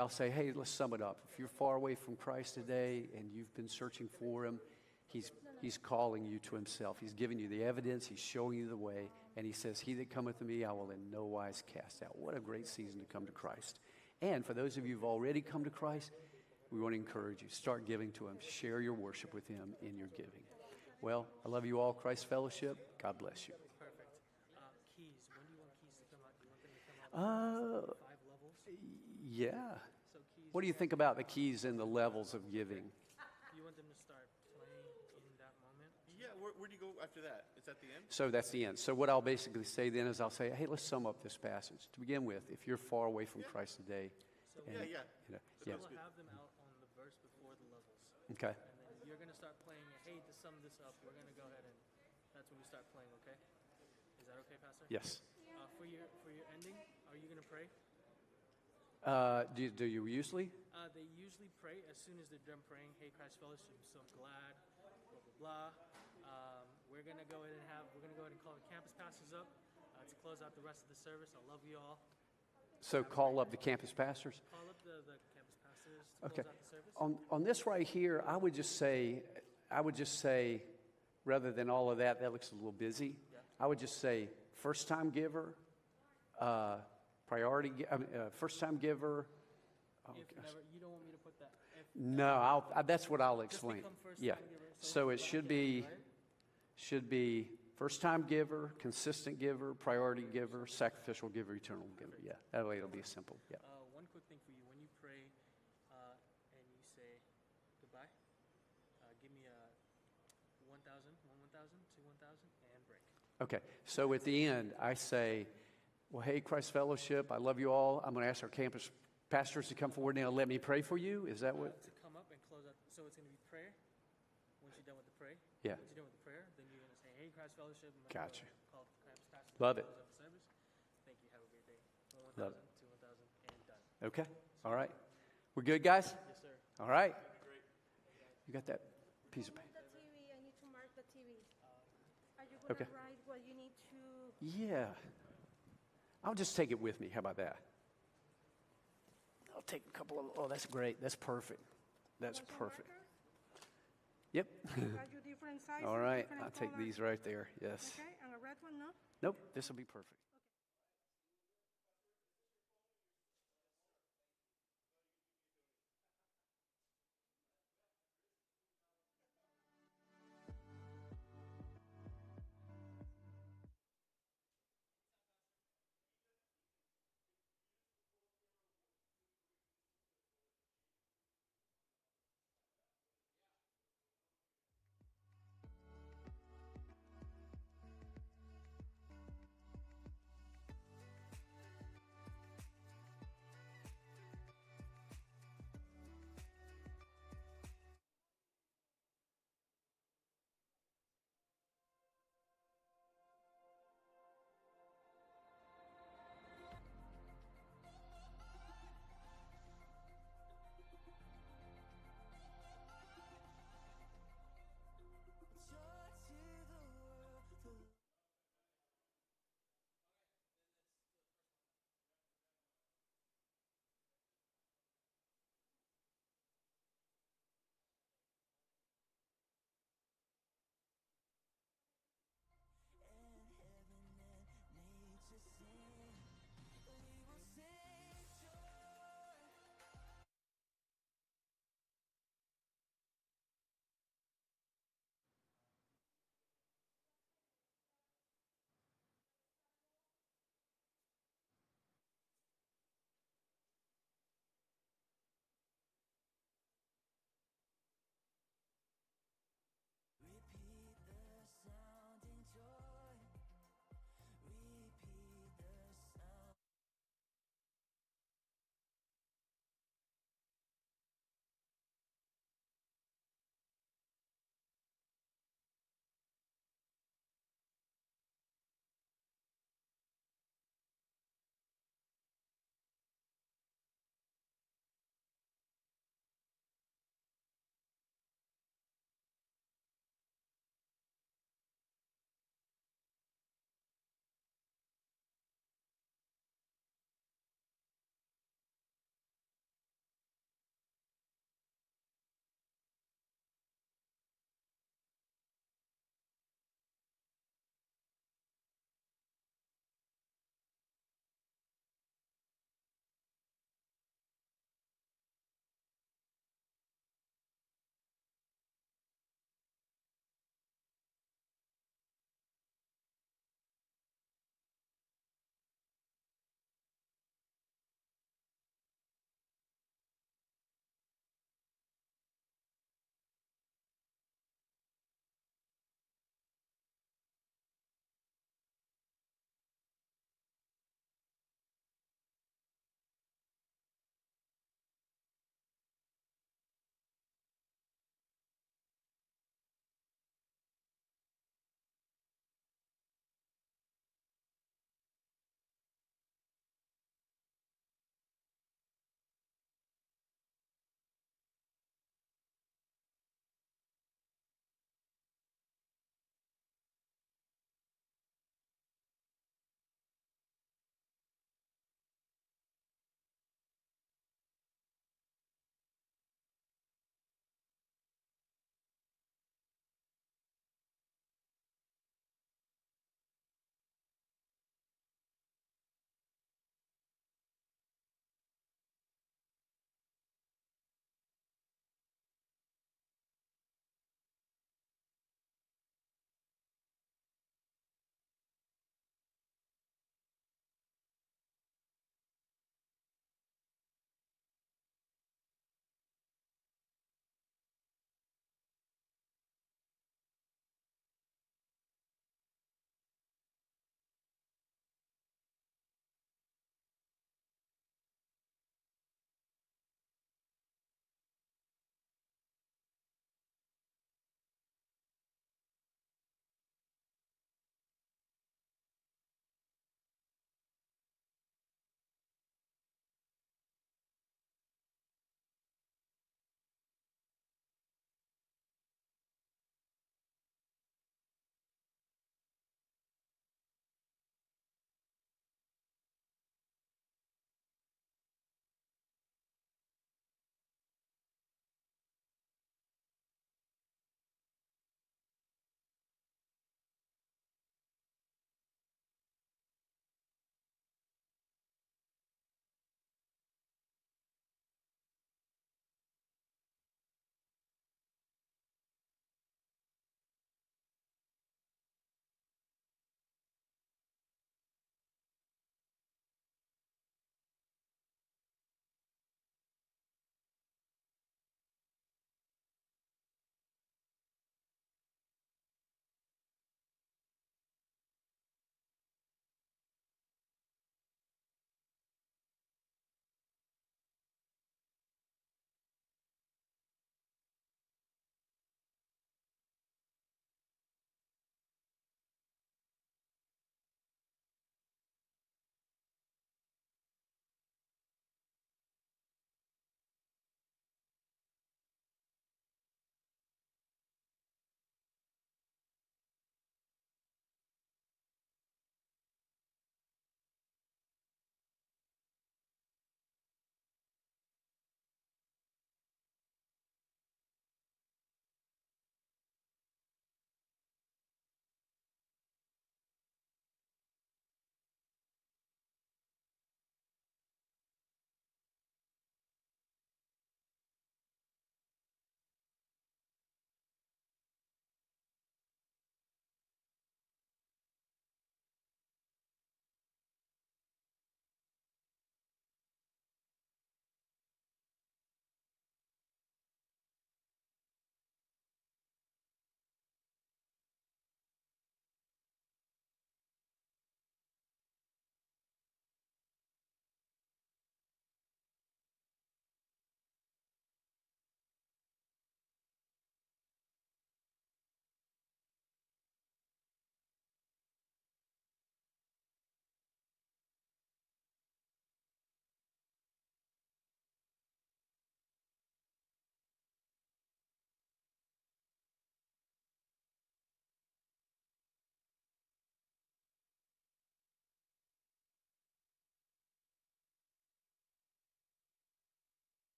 I'll say, hey, let's sum it up. If you're far away from Christ today and you've been searching for him, he's calling you to himself. He's giving you the evidence. He's showing you the way. And he says, he that cometh to me, I will in no wise cast out. What a great season to come to Christ. And for those of you who've already come to Christ, we want to encourage you. Start giving to him. Share your worship with him in your giving. Well, I love you all, Christ Fellowship. God bless you. Perfect. Keys. When do you want keys to come out? Do you want them to come out 5 levels? Yeah. So keys. What do you think about the keys and the levels of giving? You want them to start playing in that moment? Yeah, where do you go after that? Is that the end? So that's the end. So what I'll basically say then is I'll say, hey, let's sum up this passage. To begin with, if you're far away from Christ today, and, Yeah. yeah. We'll have them out on the verse before the levels. Okay. And then you're going to start playing, hey, to sum this up, we're going to go ahead and that's when we start playing, okay? Is that okay, Pastor? Yes. For your ending, are you going to pray? Do you usually? They usually pray as soon as they're done praying, hey, Christ Fellowship, I'm so glad, blah, blah, blah. We're going to go ahead and call the campus pastors up to close out the rest of the service. I love you all. So call up the campus pastors. Call up the campus pastors to Okay. close out the service. On this right here, I would just say, rather than all of that, that looks a little busy. I would just say, first-time giver, first-time giver. Oh, If gosh. never, you don't want me to put that. If No, that's what I'll explain. become first-time Yeah. giver. So it should be first-time giver, consistent giver, priority giver, sacrificial giver, eternal giver. Yeah, that way it'll be simple. Yeah. One quick thing for you. When you pray and you say goodbye, give me a 1,000, 1,000, 2 1,000, and break. Okay. So at the end, I say, well, hey, Christ Fellowship, I love you all. I'm going to ask our campus pastors to come forward now and let me pray for you. Is that what? To come up and close out. So it's going to be prayer. Once you're done with the prayer. Yeah. Once you're done with the prayer, then you're going to say, hey, Christ Fellowship. I'm gonna Gotcha. Call the campus pastor. Love it. Close out the service. Thank you. Have a great day. Love it. Okay. All right. We're good, guys? Yes, sir. All right. You got that piece of paper? The TV, I need to mark the TV. Are you going to Okay. write what you need to? Yeah. I'll just take it with me. How about that? I'll take a couple of, oh, that's great. That's perfect. That's Want some perfect. markers? Yep. Got you different sizes. All right. different I'll take colors. these right there. Yes. Okay, and a red one, no? Nope. This will be perfect.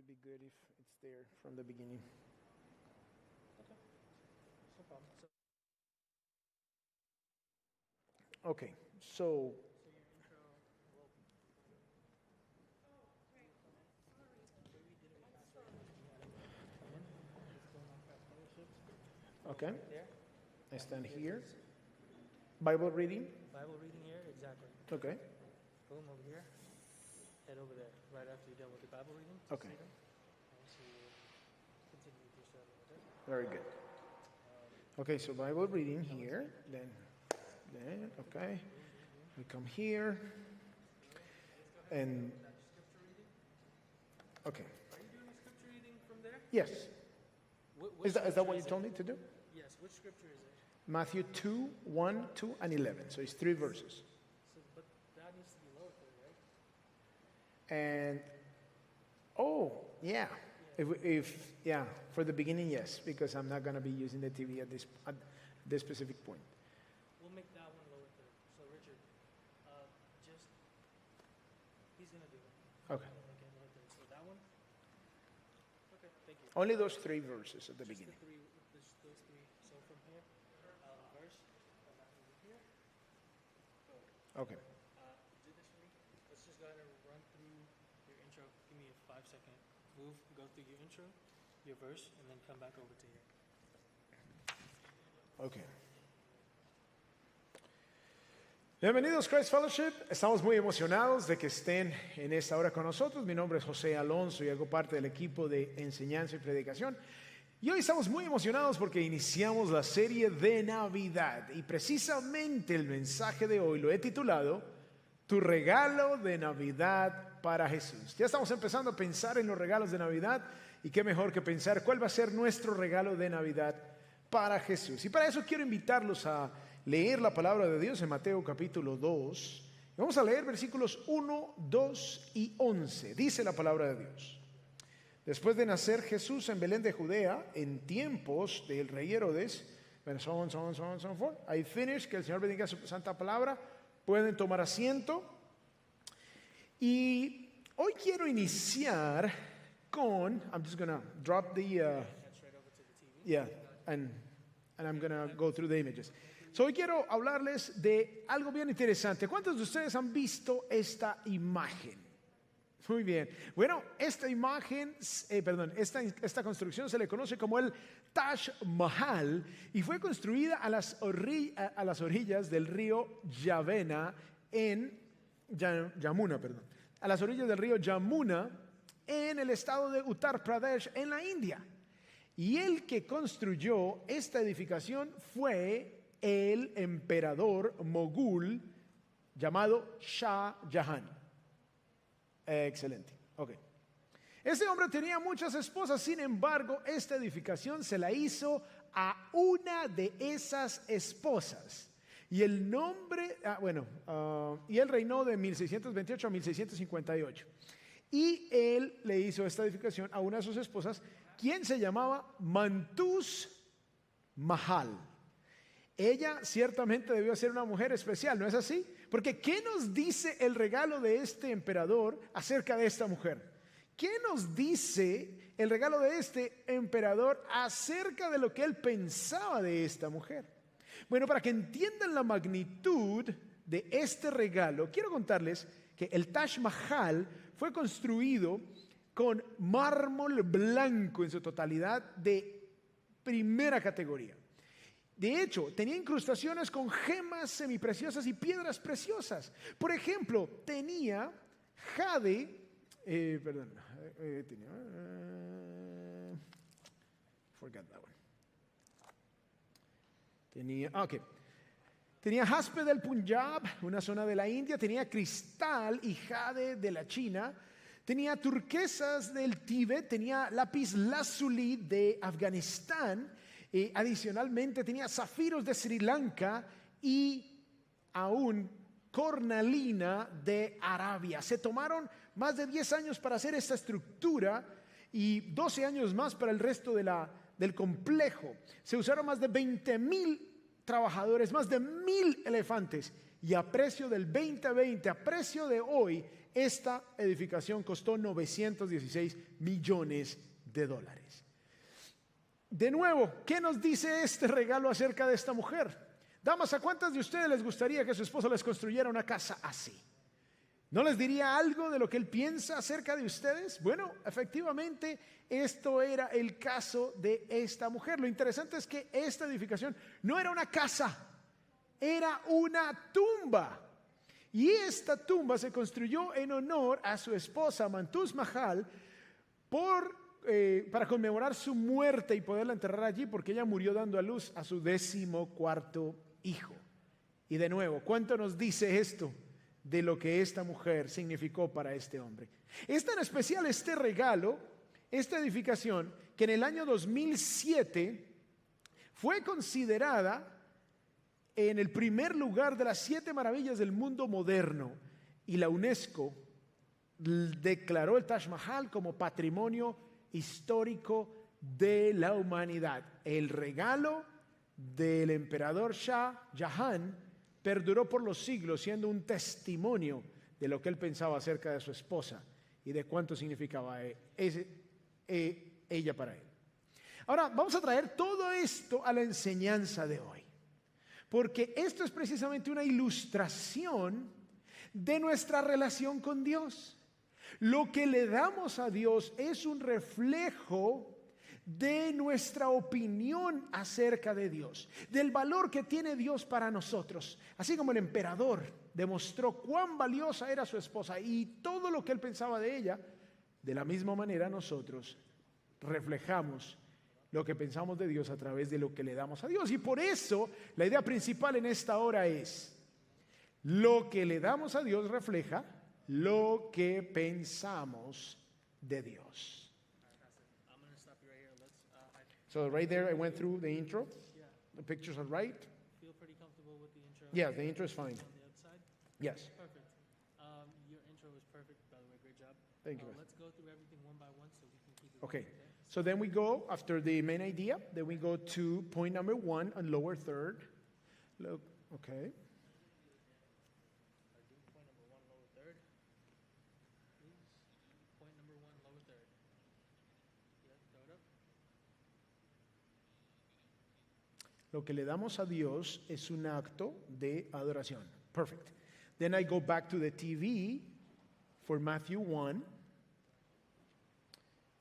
might be good if it's there from the beginning. No problem. Okay, so okay, I stand here. Bible reading. Bible reading here, exactly. Okay. Boom, over here. Head over there, right after you're done with the Bible reading. Okay. See them? And so you continue with your study, okay? Very good. Okay, so Bible reading here, then, okay. We come here, and, okay. Are you doing the scripture reading from there? Yes. Is that scripture what you is told it? me to do? Yes, which scripture is it? Matthew 2, 1, 2, and 11. So it's 3 verses. So, but that needs to be lower for you, right? And, oh, yeah. If for the beginning, yes, because I'm not going to be using the TV at this specific point. We'll make that one lower third. So Richard, he's gonna do it. Okay. Okay, lower third. So that one. Okay, thank you. Only those 3 verses at the Just beginning. those three. So from here, verse, and that over here. Okay. Do this for me. Let's just go ahead and run through your intro. Give me a 5-second move. Go through your intro, your verse, and then come back over to here. Okay. Bienvenidos Christ Fellowship. Estamos muy emocionados de que estén en esta hora con nosotros. Mi nombre es José Alonso y hago parte del equipo de enseñanza y predicación. Y hoy estamos muy emocionados porque iniciamos la serie de Navidad. Y precisamente el mensaje de hoy lo he titulado Tu regalo de Navidad para Jesús. Ya estamos empezando a pensar en los regalos de Navidad. Y qué mejor que pensar cuál va a ser nuestro regalo de Navidad para Jesús. Y para eso quiero invitarlos a leer la palabra de Dios en Mateo capítulo 2. Y vamos a leer versículos 1, 2 y 11. Dice la palabra de Dios. Después de nacer Jesús en Belén de Judea, en tiempos del rey Herodes, bueno, so on, forth. I finish, que el Señor bendiga su santa palabra. Pueden tomar asiento. Y hoy quiero iniciar con, I'm just going to drop the, and I'm going to go through the images. So hoy quiero hablarles de algo bien interesante. ¿Cuántos de ustedes han visto esta imagen? Muy bien. Bueno, esta imagen, esta construcción se le conoce como el Taj Mahal y fue construida a las orillas del río Yamuna, a las orillas del río Yamuna en el estado de Uttar Pradesh en la India. Y el que construyó esta edificación fue el emperador mogul llamado Shah Jahan. Excelente. Ok. Ese hombre tenía muchas esposas, sin embargo, esta edificación se la hizo a una de esas esposas. Y el nombre, y él reinó de 1628 a 1658. Y él le hizo esta edificación a una de sus esposas, quien se llamaba Mantus Mahal. Ella ciertamente debió ser una mujer especial, ¿no es así? Porque ¿qué nos dice el regalo de este emperador acerca de esta mujer? ¿Qué nos dice el regalo de este emperador acerca de lo que él pensaba de esta mujer? Bueno, para que entiendan la magnitud de este regalo, quiero contarles que el Taj Mahal fue construido con mármol blanco en su totalidad de primera categoría. De hecho, tenía incrustaciones con gemas semipreciosas y piedras preciosas. Por ejemplo, tenía jade, forgot that one. Tenía jaspe del Punjab, una zona de la India, tenía cristal y jade de la China, tenía turquesas del Tíbet, tenía lápiz lazuli de Afganistán. Adicionalmente tenía zafiros de Sri Lanka y aún cornalina de Arabia. Se tomaron más de 10 años para hacer esta estructura y 12 años más para el resto del complejo. Se usaron más de 20,000 trabajadores, más de 1,000 elefantes y a precio del 2020, a precio de hoy, esta edificación costó 916 millones de dólares. De nuevo, ¿qué nos dice este regalo acerca de esta mujer? Damas, ¿a cuántas de ustedes les gustaría que su esposo les construyera una casa así? ¿No les diría algo de lo que él piensa acerca de ustedes? Bueno, efectivamente, esto era el caso de esta mujer. Lo interesante es que esta edificación no era una casa, era una tumba. Y esta tumba se construyó en honor a su esposa Mantus Mahal para conmemorar su muerte y poderla enterrar allí, porque ella murió dando a luz a su 14º hijo. Y de nuevo, ¿cuánto nos dice esto de lo que esta mujer significó para este hombre? Es tan especial este regalo, esta edificación, que en el año 2007 fue considerada en el primer lugar de las 7 maravillas del mundo moderno, y la UNESCO declaró el Taj Mahal como patrimonio histórico de la humanidad. El regalo del emperador Shah Jahan perduró por los siglos, siendo un testimonio de lo que él pensaba acerca de su esposa y de cuánto significaba ella para él. Ahora, vamos a traer todo esto a la enseñanza de hoy, porque esto es precisamente una ilustración de nuestra relación con Dios. Lo que le damos a Dios es un reflejo de nuestra opinión acerca de Dios, del valor que tiene Dios para nosotros. Así como el emperador demostró cuán valiosa era su esposa y todo lo que él pensaba de ella, de la misma manera nosotros reflejamos lo que pensamos de Dios a través de lo que le damos a Dios. Y por eso la idea principal en esta hora es: lo que le damos a Dios refleja lo que pensamos de Dios. So right there I went through the intro. The pictures are right. Feel pretty comfortable with the intro? Yeah, the intro is fine. On the outside? Yes. Perfect. Your intro was perfect, by the way. Great job. Thank you. Let's go through everything one by one so we can keep it Okay. moving, So then we go, after the main idea, then we go to point number 1 on lower third. Look, okay. Point number 1, lower third. Please. Point number 1, lower third. Yeah, throw it up. Lo que le damos a Dios es un acto de adoración. Perfect. Then I go back to the TV for Matthew 1.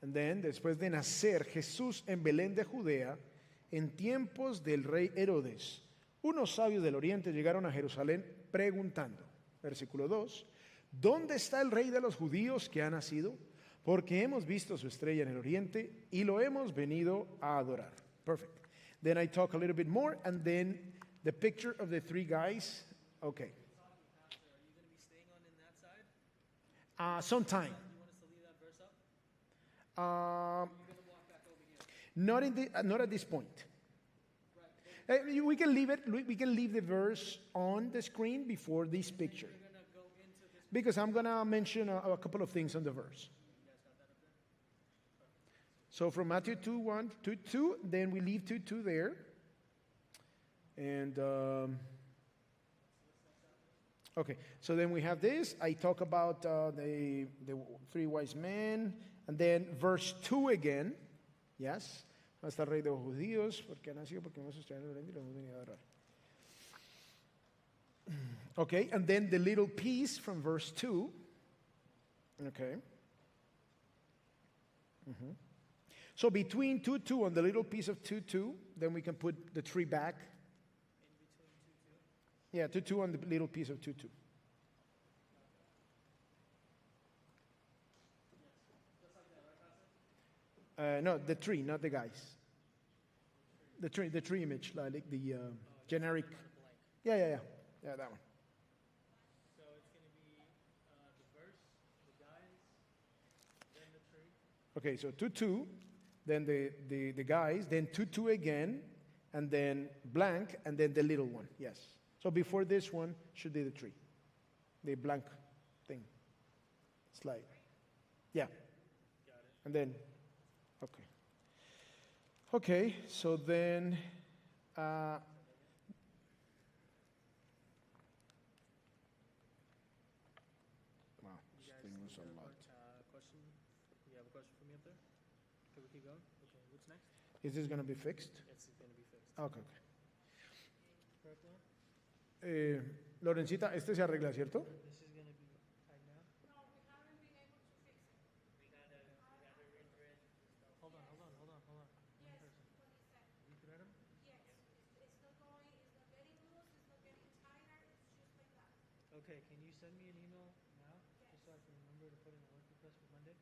And then, después de nacer Jesús en Belén de Judea, en tiempos del rey Herodes, unos sabios del oriente llegaron a Jerusalén preguntando, versículo 2, ¿dónde está el rey de los judíos que ha nacido? Porque hemos visto su estrella en el oriente y lo hemos venido a adorar. Perfect. Then I talk a little bit more, and then the picture of the 3 guys. Okay. Sometime. Not at this point. We can leave it. We can leave the verse on the screen before this picture, because I'm gonna mention a couple of things on the verse. So from Matthew 2:1 to 2, then we leave 2:2 there, and okay. So then we have this. I talk about the 3 wise men. And then verse 2 again, yes. Hasta el rey de los judíos, porque ha nacido, porque hemos estudiado en el y lo hemos venido a adorar. Okay, and then the little piece from verse 2. Okay. So between 2:2 and the little piece of 2:2, then we can put the tree back. Yeah, 2:2 on the little piece of 2:2. No, the tree, not the guys. The tree image, like the generic. Yeah, that one. So it's going to be the verse, the guys, then the tree. Okay, so 2:2, then the guys, then 2:2 again, and then blank, and then the little one. Yes. So before this one should be the tree, the blank thing. Slide. Yeah. Got it. And then, okay. Okay, so then, wow. Keep going. Okay, what's next? Is this going to be fixed? It's going to be fixed. Okay, okay. Correct now? Lorencita, este se arregla, ¿cierto? This is going to be tight now. Hold on. Rethread them? Okay, can you send me an email now, just so I can remember to put in a work request for Monday?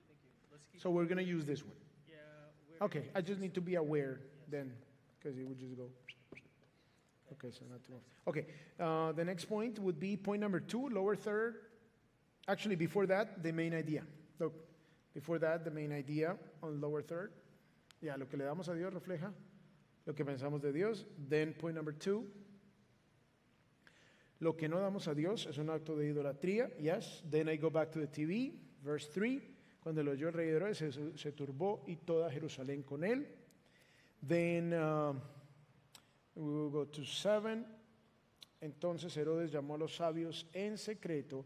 Thank you. Let's keep. So we're going to use this one. Yeah. We're Okay, I just need to be aware then, because it would just go. Okay, so not too much. Okay, the next point would be point number 2, lower third. Actually, before that, the main idea. Look, before that, the main idea on lower third. Ya, lo que le damos a Dios refleja lo que pensamos de Dios. Then point number 2. Lo que no damos a Dios es un acto de idolatría. Yes. Then I go back to the TV, verse 3. Cuando lo oyó el rey Herodes, se turbó y toda Jerusalén con él. Then we will go to 7. Entonces Herodes llamó a los sabios en secreto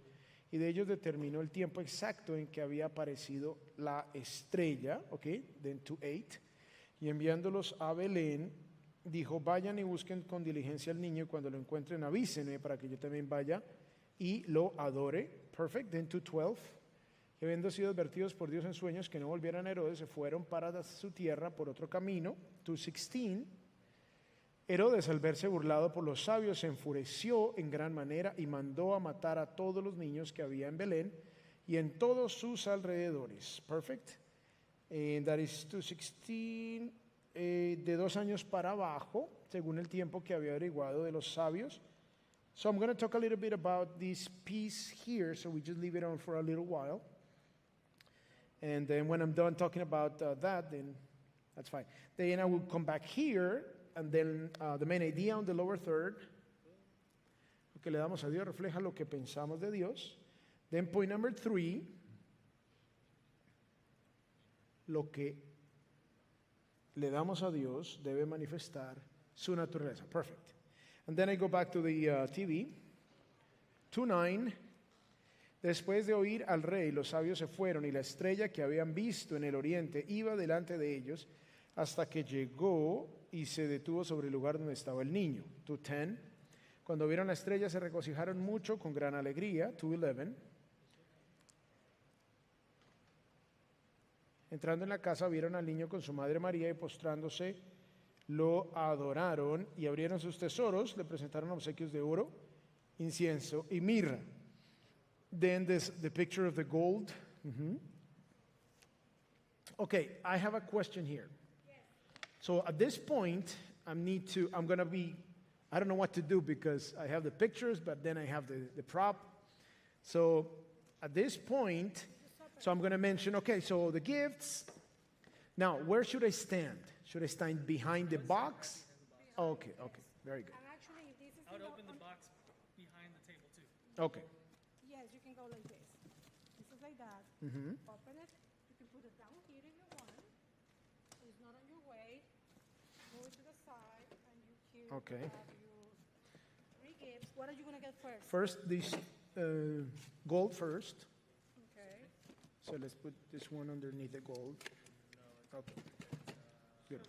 y de ellos determinó el tiempo exacto en que había aparecido la estrella. Okay, then to 8. Y enviándolos a Belén, dijo, vayan y busquen con diligencia al niño y cuando lo encuentren avísenme para que yo también vaya y lo adore. Perfect. Then to 12. Y habiendo sido advertidos por Dios en sueños que no volvieran a Herodes, se fueron para su tierra por otro camino. To 16. Herodes, al verse burlado por los sabios, se enfureció en gran manera y mandó a matar a todos los niños que había en Belén y en todos sus alrededores. Perfect. And that is 2:16. De 2 años para abajo, según el tiempo que había averiguado de los sabios. So I'm going to talk a little bit about this piece here, so we just leave it on for a little while. And then when I'm done talking about that, then that's fine. Then I will come back here, and then the main idea on the lower third, lo que le damos a Dios refleja lo que pensamos de Dios. Then point number 3, lo que le damos a Dios debe manifestar su naturaleza. Perfect. And then I go back to the TV. 2:9. Después de oír al rey, los sabios se fueron y la estrella que habían visto en el oriente iba delante de ellos hasta que llegó y se detuvo sobre el lugar donde estaba el niño. 2:10. Cuando vieron la estrella se regocijaron mucho con gran alegría. 2:11. Entrando en la casa vieron al niño con su madre María y postrándose lo adoraron y abrieron sus tesoros, le presentaron obsequios de oro, incienso y mirra. Then the picture of the gold. Okay, I have a question here. So at this point, I don't know what to do because I have the pictures, but then I have the prop. So at this point, so I'm going to mention, okay, so the gifts. Now, where should I stand? Should I stand behind the box? Okay, very good. And actually, this is I would you know, open the on- box behind the table too. Okay, Yes, you can go like this. This is like that. Open it. You can put it down here if you want. It's not on your way. Go to the side, and you here Okay. have your 3 gifts. What are you gonna get first? first this gold first. Okay. So let's put this one underneath the gold. Okay, good.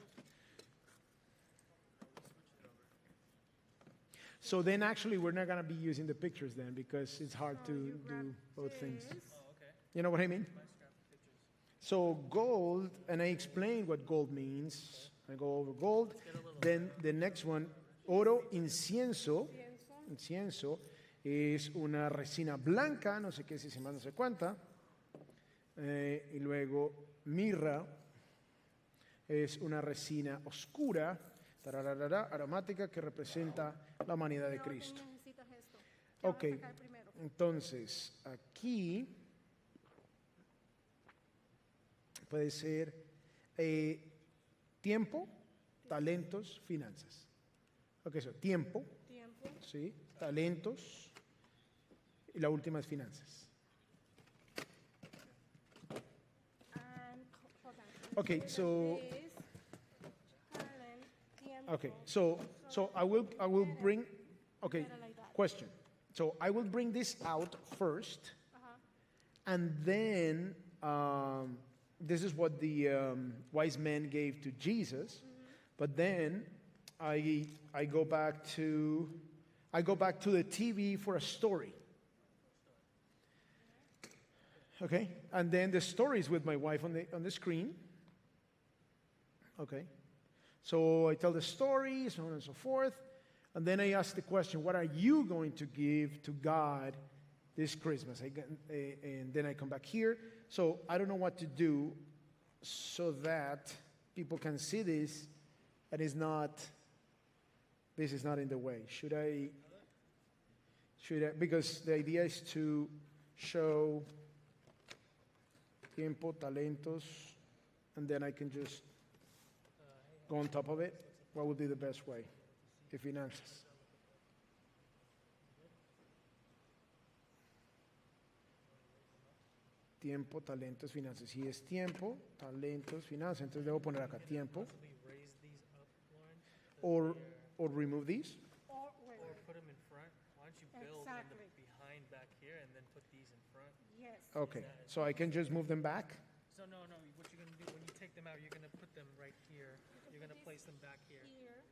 So then actually we're not going to be using the pictures then because it's hard to You do grab both things. this. You know what I mean? So gold, and I explained what gold means. I go over gold. Then the next one, oro, incienso. Incienso es una resina blanca, no sé qué si se más no sé cuánta. Y luego mirra es una resina oscura, tararara, aromática, que representa la humanidad de ¿Qué orden Cristo. necesitas esto? ¿Qué vas a Ok, sacar primero? entonces aquí puede ser tiempo, talentos, finanzas. Ok, so tiempo, Tiempo. ¿sí? Talentos y la última es finanzas. And hold on. Okay, so This, talent, tiempo. okay, so I will bring okay, Better like that. question. So I will bring this out first Uh-huh. and then this is what the wise men gave to Jesus, but then I go back to the TV for a story. Okay, and then the story is with my wife on the screen. Okay, so I tell the story, so on and so forth, and then I ask the question, what are you going to give to God this Christmas? And then I come back here. So I don't know what to do so that people can see this and this is not in the way. Should I, because the idea is to show tiempo, talentos, and then I can just go on top of it. What would be the best way? Finanzas. Tiempo, talentos, finanzas. Si es tiempo, talentos, finanzas, entonces debo poner acá tiempo. Or remove these. Or wait, Or put them in front. Why don't you build Exactly. behind back here and then put these in front? yes. Okay, so I can just move them back. So no, what you're gonna do when you take them out, you're gonna put them right here. You're gonna place them back here. Here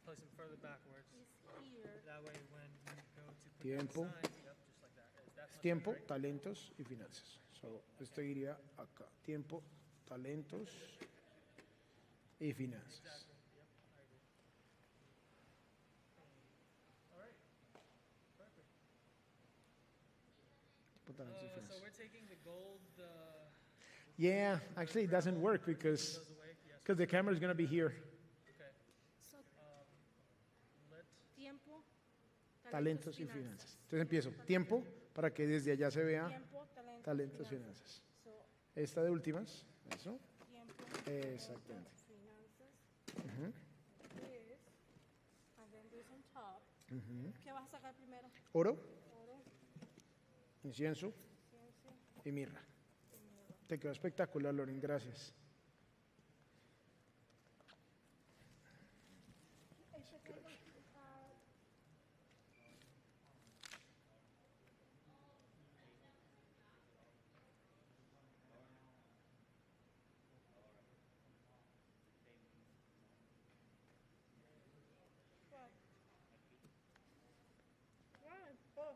Place them further backwards. is here. That way when you go to put Tiempo. down the signs, yep, just like that. That's much Tiempo, better, right? talentos y finanzas. So, esto iría acá. Tiempo, talentos y finanzas. Tiempo, talentos y So finanzas. we're taking the gold Yeah, actually it doesn't work because goes away. Yes. the camera is going to be here. Okay. So Let tiempo, Talentos y finanzas. Entonces empiezo. Tiempo para que desde allá se vea Tiempo, talentos y finanzas. So Esta de últimas. Eso. tiempo, Exactamente. finanzas. This, and then this on top. ¿Qué vas a sacar primero? Oro, Oro, incienso ciencia, y mirra. Te quedó espectacular, Loren. Gracias. Right. Oh,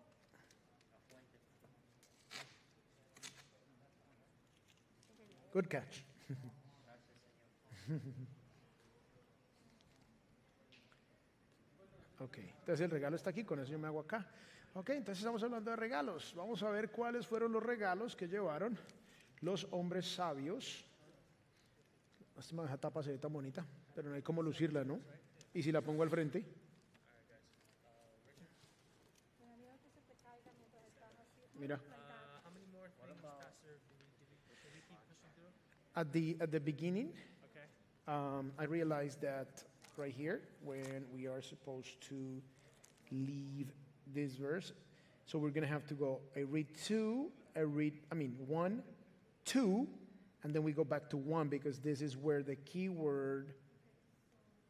Good catch. Ok, entonces el regalo está aquí, con eso yo me hago acá. Ok, entonces estamos hablando de regalos. Vamos a ver cuáles fueron los regalos que llevaron los hombres sabios. Esta tapa se ve tan bonita, pero no hay cómo lucirla, ¿no? Y si la pongo al frente. Mira. how many more things, Pastor, do we keep pushing through? At the beginning, Okay. I realized that right here, when we are supposed to leave this verse, so we're going to have to go, I read 1, 2, and then we go back to 1 because this is where the keyword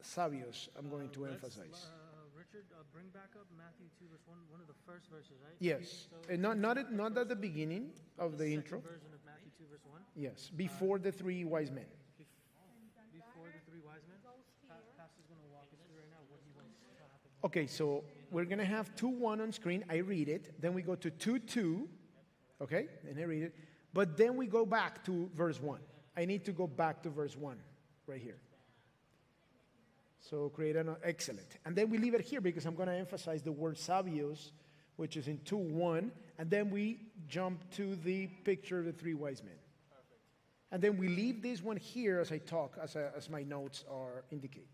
sabios I'm going to Let's, emphasize. Richard, bring back up Matthew 2, verse 1, one of the first verses, right? Yes, So and not at the beginning of the intro. Second version of Matthew 2, verse 1. Yes, before the 3 wise men. Before the three wise men. Pastor's going to walk us through right now what he wants to happen. Okay, so we're going to have 2:1 on screen. I read it. Then we go to 2:2. Okay, and I read it. But then we go back to verse 1. I need to go back to verse 1 right here. So create an excellent. And then we leave it here because I'm going to emphasize the word sabios, which is in 2:1. And then we jump to the picture of the 3 wise men. And then we leave this one here as I talk, as my notes are indicate.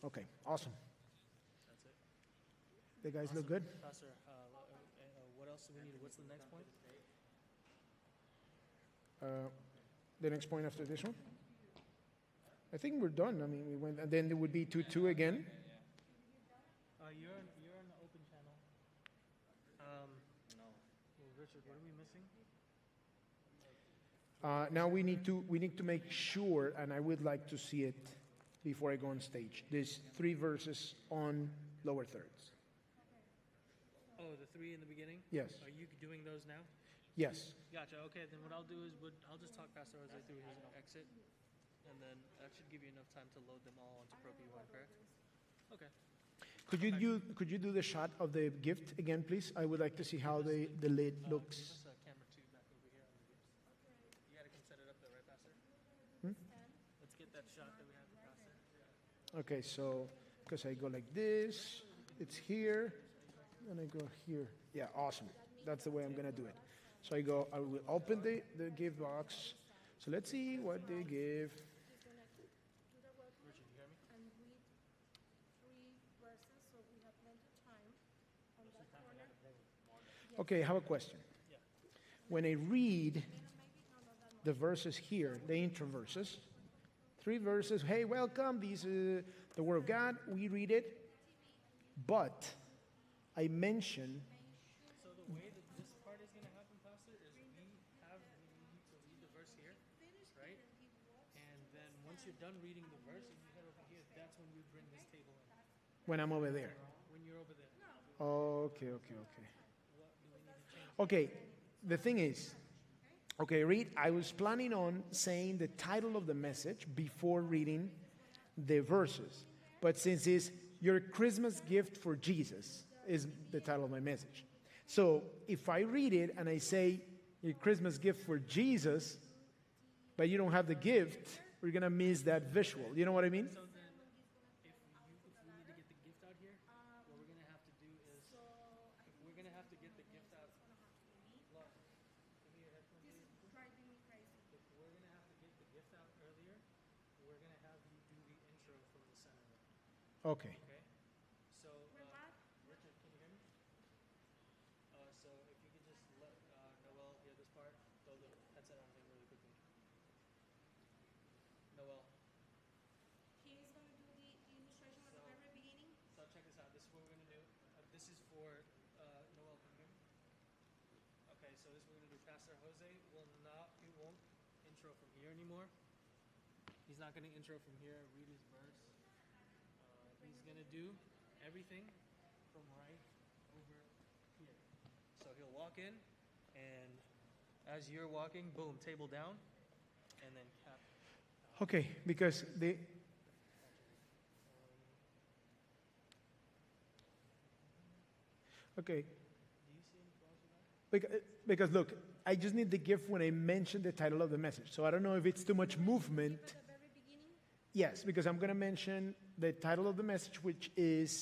Okay, awesome. That's it. The guys look good? Pastor, what else do we need? What's the next point? The next point after this one? I think we're done. I mean, we went, and then there would be 2:2 again. You're on the open channel. No. Well, Richard, what are we missing? Now we need to make sure, and I would like to see it before I go on stage. There's 3 verses on lower thirds. Oh, the 3 in the beginning? Yes. Are you doing those now? Yes. Gotcha. Okay, then what I'll do is I'll just talk Pastor Jose through his exit, and then that should give you enough time to load them all onto ProP1, correct? Okay. Could you do the shot of the gift again, please? I would like to see how the lid Give looks. us camera 2 back over here on the gifts. You gotta come set it up though, right, Pastor? Let's get that shot that we have of Pastor. Okay, so because I go like this, it's here, and I go here. Yeah, awesome. That's the way I'm gonna do it. So I will open the gift box. So let's see what they give. He's gonna do the welcome and read 3 verses, so we have plenty of time on that corner. Okay, I have a question. When I read the verses here, the intro verses, 3 verses, hey, welcome, this is the Word of God, we read it, but I mention, So the way that this part is gonna happen, Pastor, is we need to read the verse here, right? And then once you're done reading the verse and you head over here, that's when we bring this table in. when I'm over there. When you're over there. Okay. What do we need to change? Okay, the thing is, okay, read, I was planning on saying the title of the message before reading the verses. But since it's your Christmas gift for Jesus is the title of my message. So if I read it and I say your Christmas gift for Jesus, but you don't have the gift, we're gonna miss that visual. You know what I mean? So then, if we need to get the gift out here, what we're gonna have to do is, if we're gonna have to get the gift out, look, give me your headphones, please. Driving me crazy. If we're gonna have to get the gift out earlier, we're gonna have you do the intro from the center. Okay. Okay? So, Richard, can you hear me? So if you could just let Noel hear this part, throw the headset on him really quickly. Noel. He is gonna do the illustration at the very beginning. So check this out. This is what we're gonna do. This is for Noel. Can you hear me? Okay, so this is what we're gonna do. Pastor Jose he won't intro from here anymore. He's not gonna intro from here. Read his verse. He's gonna do everything from right over here. So he'll walk in, and as you're walking, boom, table down, and then cap. Okay, because okay. Because look, I just need the gift when I mention the title of the message. So I don't know if it's too much movement. At the very beginning, Yes, because I'm going to mention the title of the message, which is